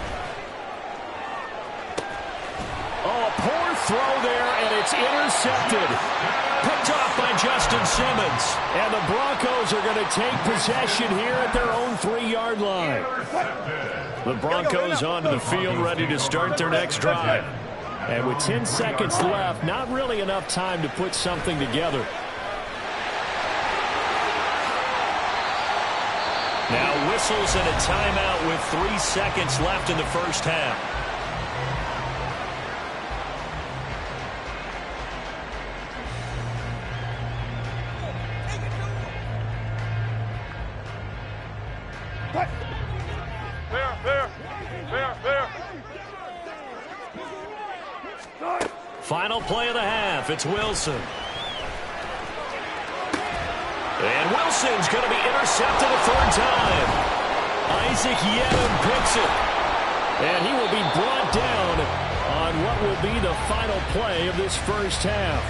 Oh, a poor throw there, and it's intercepted. Picked off by Justin Simmons. And the Broncos are going to take possession here at their own 3-yard line. The Broncos onto the field, ready to start their next drive. And with 10 seconds left, not really enough time to put something together. Now whistles and a timeout with 3 seconds left in the first half. Final play of the half. It's Wilson. And Wilson's going to be intercepted a 3rd time. Isaac Yemen picks it. And he will be brought down on what will be the final play of this first half.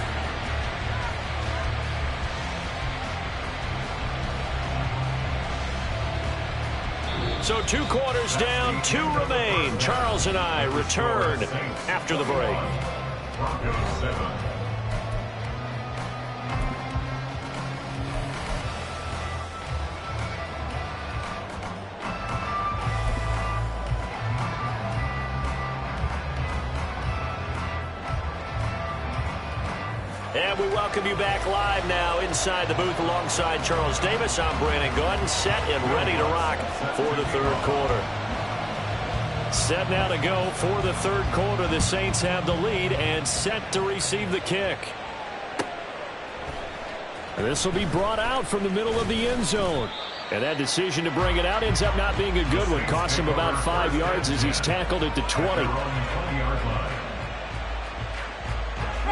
So 2 quarters down, 2 remain. Charles and I return after the break. Broncos 7. And we welcome you back live now inside the booth alongside Charles Davis. I'm Brandon Gaudin, set and ready to rock for the 3rd quarter. Set now to go for the 3rd quarter. The Saints have the lead and set to receive the kick. And this will be brought out from the middle of the end zone. And that decision to bring it out ends up not being a good one. Costs him about 5 yards as he's tackled at the 20.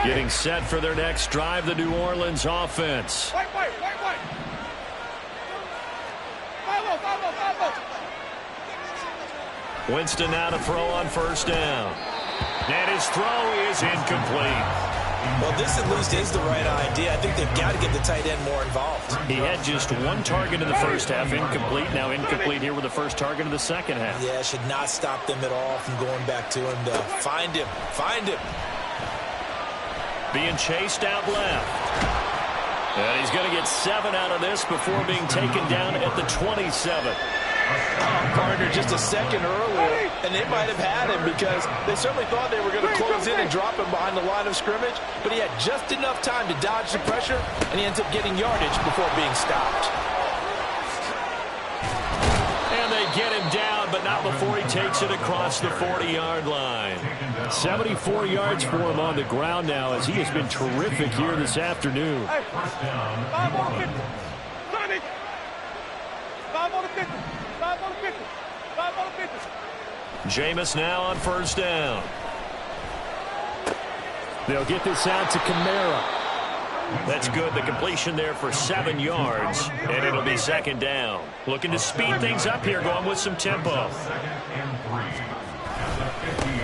Getting set for their next drive, the New Orleans offense. Winston now to throw on 1st down. And his throw is incomplete. Well, this at least is the right idea. I think they've got to get the tight end more involved. He had just 1 target in the 1st half, incomplete. Now incomplete here with the 1st target of the 2nd half. Yeah, should not stop them at all from going back to him to find him. Find him. Being chased out left. And he's going to get 7 out of this before being taken down at the 27. Oh, partner, just a second earlier, and they might have had him because they certainly thought they were going to close in and drop him behind the line of scrimmage, but he had just enough time to dodge the pressure, and he ends up getting yardage before being stopped. And they get him down, but not before he takes it across the 40-yard line. 74 yards for him on the ground now as he has been terrific here this afternoon. Hey, 5 on 50. Sonny. 5 on 50. 5 on 50. 5 on 50. Jameis now on 1st down. They'll get this out to Kamara. That's good. The completion there for 7 yards, and it'll be 2nd down. Looking to speed things up here, going with some tempo.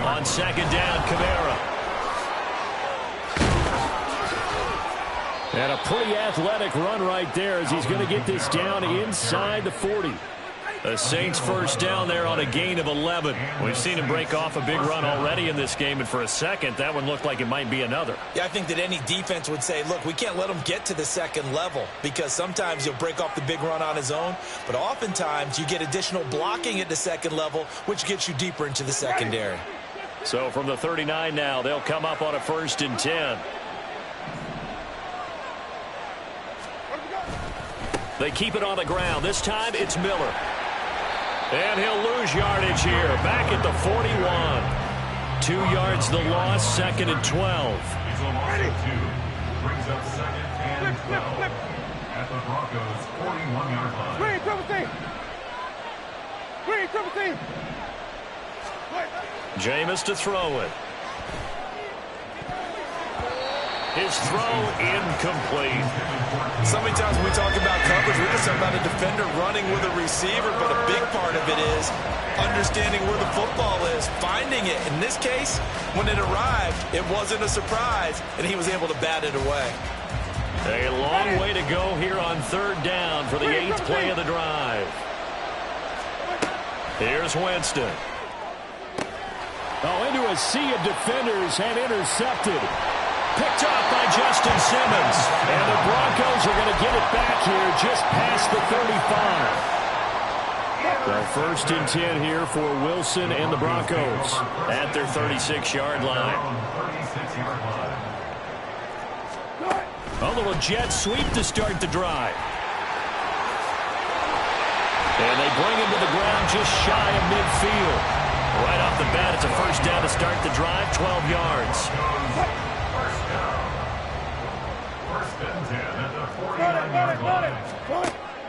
On 2nd down, Kamara. And a pretty athletic run right there as he's going to get this down inside the 40. The Saints 1st down there on a gain of 11. We've seen him break off a big run already in this game, and for a second, that one looked like it might be another. Yeah, I think that any defense would say, look, we can't let him get to the 2nd level because sometimes he'll break off the big run on his own, but oftentimes you get additional blocking at the 2nd level, which gets you deeper into the secondary. So from the 39 now, they'll come up on a 1st and 10. They keep it on the ground. This time it's Miller. And he'll lose yardage here. Back at the 41. 2 yards the loss, 2nd and 12. He's a loss of 2. Brings up 2nd and 12. At the Broncos' 41-yard line. Green, triple team. Green, triple team. Jameis to throw it. His throw incomplete. So many times when we talk about coverage, we're just talking about a defender running with a receiver, but a big part of it is understanding where the football is, finding it. In this case, when it arrived, it wasn't a surprise, and he was able to bat it away. A long way to go here on 3rd down for the 8th play of the drive. Here's Winston. Oh, into a sea of defenders and intercepted. Picked off by Justin Simmons. And the Broncos are going to get it back here just past the 35. So 1st and 10 here for Wilson and the Broncos at their 36-yard line. A little jet sweep to start the drive. And they bring him to the ground just shy of midfield. Right off the bat, it's a 1st down to start the drive, 12 yards.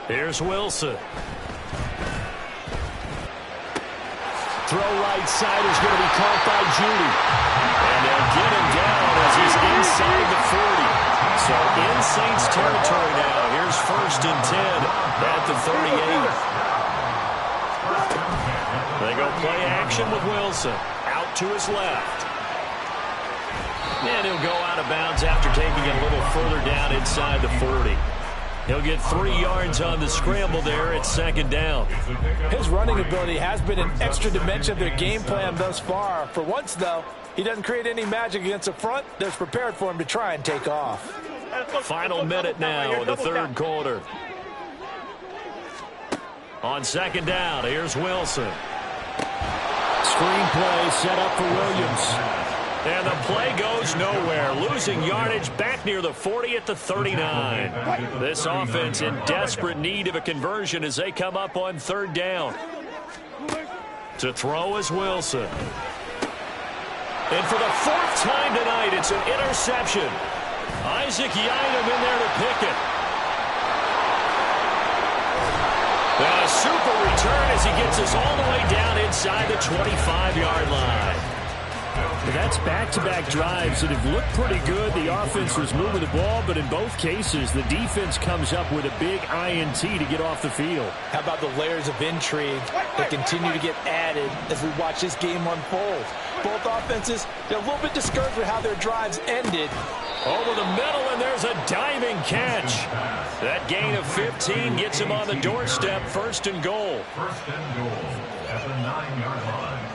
Here's Wilson. Throw right side is going to be caught by Judy. And they'll get him down as he's inside the 40. So in Saints territory now. Here's 1st and 10 at the 38. They go play action with Wilson. Out to his left. And he'll go out of bounds after taking it a little further down inside the 40. He'll get 3 yards on the scramble there at second down. His running ability has been an extra dimension of their game plan thus far. For once, though, he doesn't create any magic against the front that's prepared for him to try and take off. Final minute now in the third quarter. On second down, here's Wilson. Screen play set up for Williams. And the play goes nowhere, losing yardage back near the 40 at the 39. This offense in desperate need of a conversion as they come up on third down. To throw is Wilson. And for the 4th time tonight, it's an interception. Isaac Yiadom in there to pick it. And a super return as he gets us all the way down inside the 25-yard line. That's back-to-back drives that have looked pretty good. The offense was moving the ball, but in both cases, the defense comes up with a big INT to get off the field. How about the layers of intrigue that continue to get added as we watch this game unfold? Both offenses, they're a little bit discouraged with how their drives ended. Over the middle, and there's a diving catch. That gain of 15 gets him on the doorstep, 1st and goal. 1st and goal at the 9-yard line.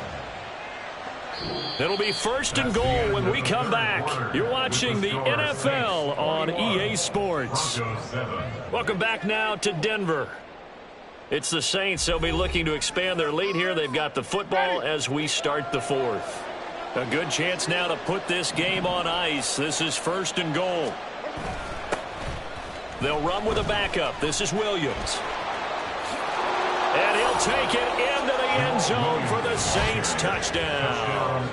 It'll be 1st and goal when we come back. You're watching the NFL on EA Sports. Welcome back now to Denver. It's the Saints. They'll be looking to expand their lead here. They've got the football as we start the 4th. A good chance now to put this game on ice. This is 1st and goal. They'll run with a backup. This is Williams. And he'll take it into the end zone for the Saints touchdown.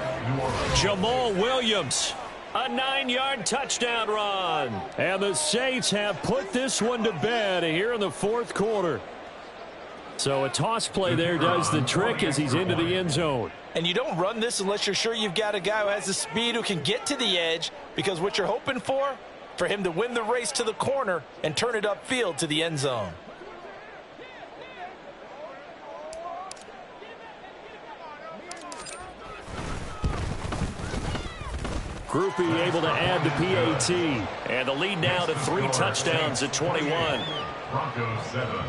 Jamal Williams, a 9-yard touchdown run. And the Saints have put this one to bed here in the 4th quarter. So a toss play there does the trick as he's into the end zone. And you don't run this unless you're sure you've got a guy who has the speed who can get to the edge, because what you're hoping for him to win the race to the corner and turn it upfield to the end zone. Groupie able to add the PAT. And the lead now to 3 touchdowns at 21. Broncos 7.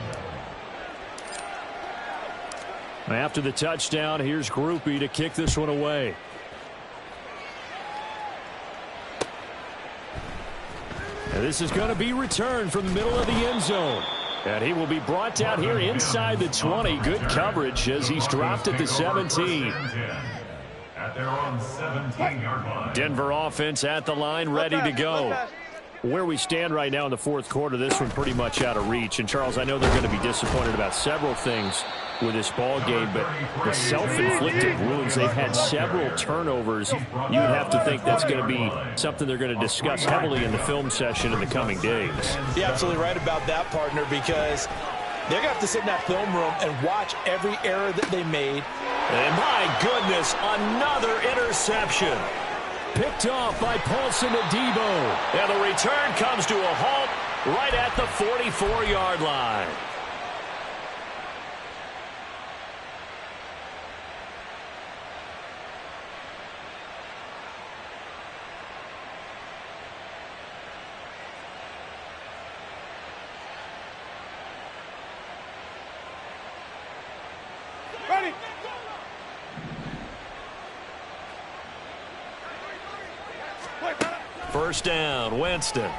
After the touchdown, here's Groupie to kick this one away. And this is going to be returned from the middle of the end zone. And he will be brought down here inside the 20. Good coverage as he's dropped at the 17. At their own 17-yard line. Denver offense at the line, ready to go. Where we stand right now in the 4th quarter, this one pretty much out of reach. And, Charles, I know they're going to be disappointed about several things with this ball game, but the self-inflicted wounds, they've had several turnovers. You would have to think that's going to be something they're going to discuss heavily in the film session in the coming days. You're absolutely right about that, partner, because they're going to have to sit in that film room and watch every error that they made. And my goodness, another interception. Picked off by Paulson Adebo. And the return comes to a halt right at the 44-yard line. Ready. First down, Winston.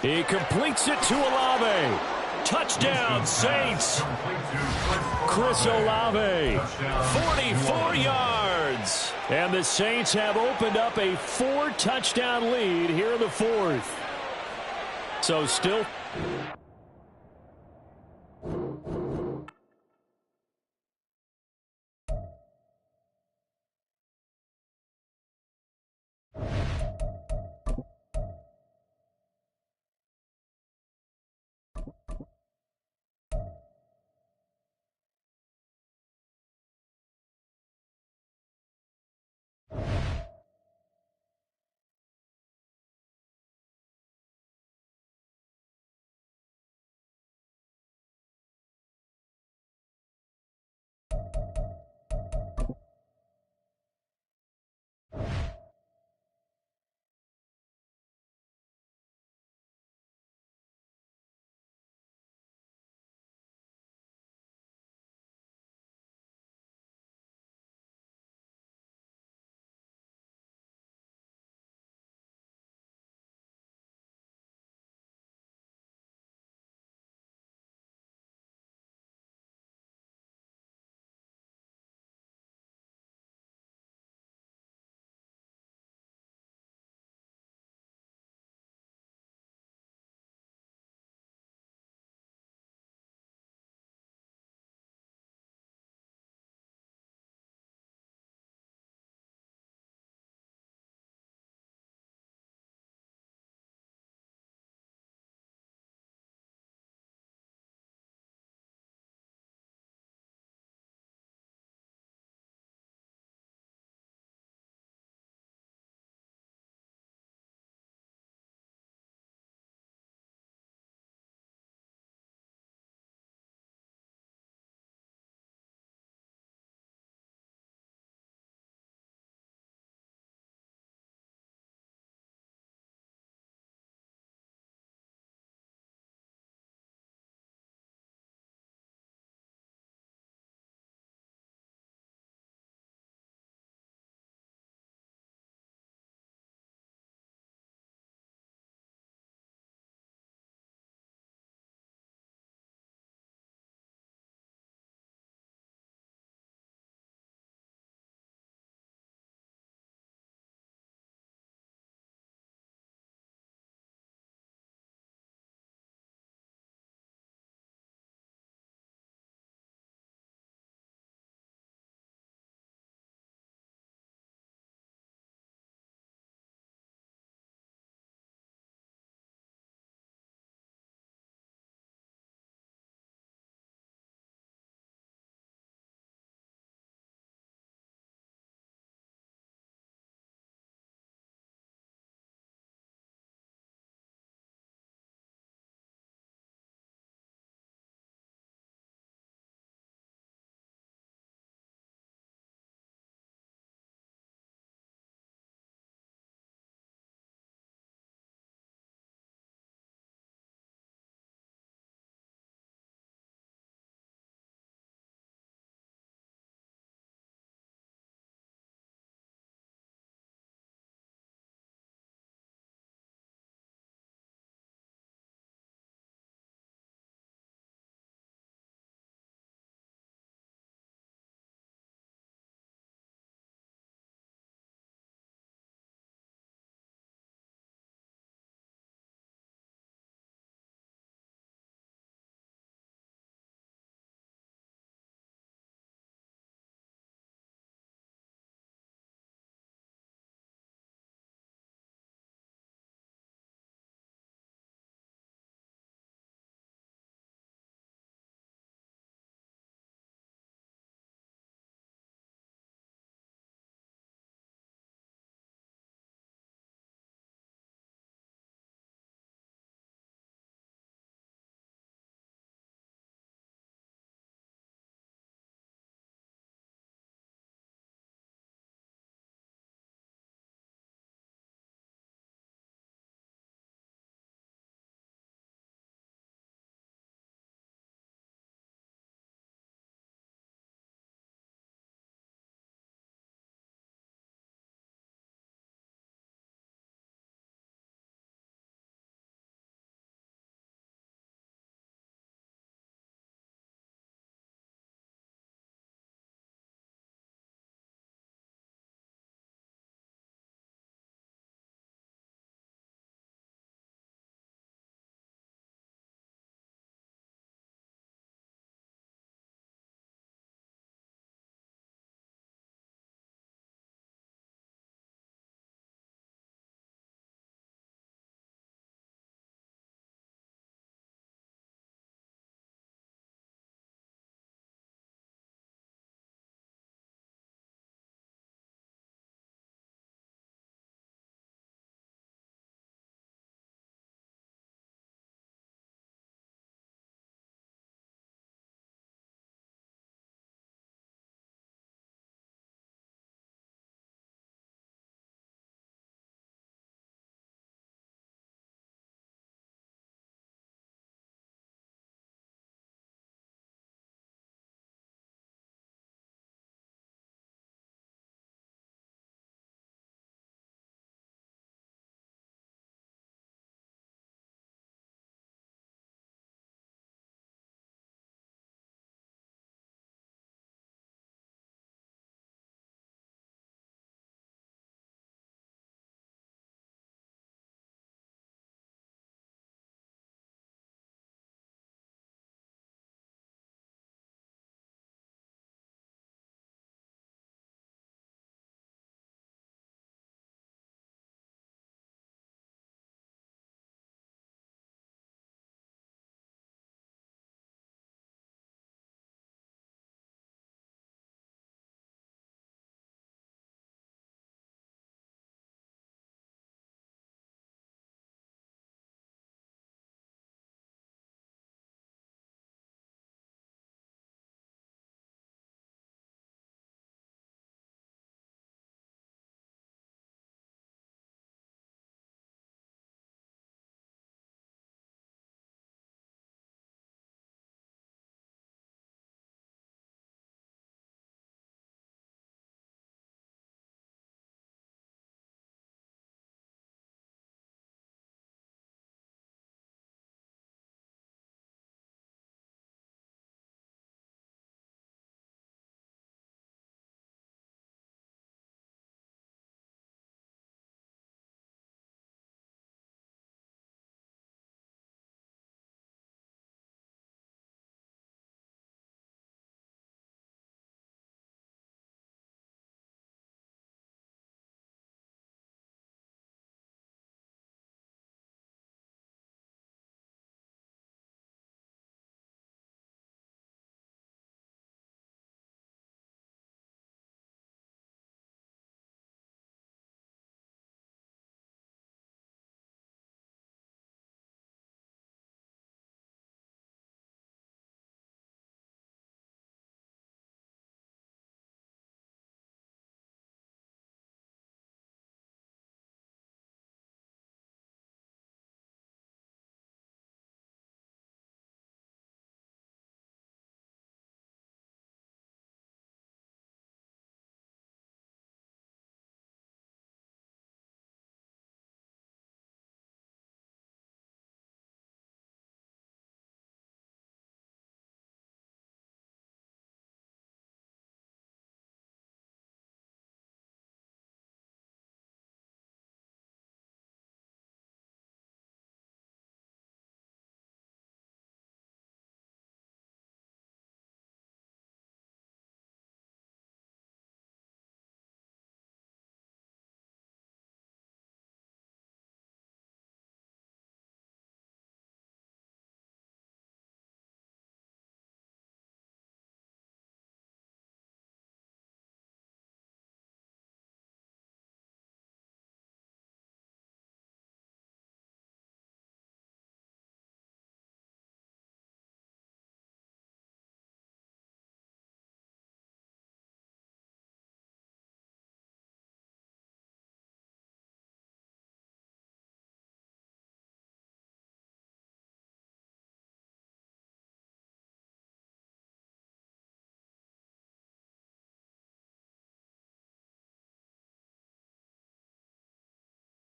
He completes it to Olave. Touchdown, Saints. Chris Olave. 44 yards. And the Saints have opened up a 4-touchdown lead here in the 4th. So still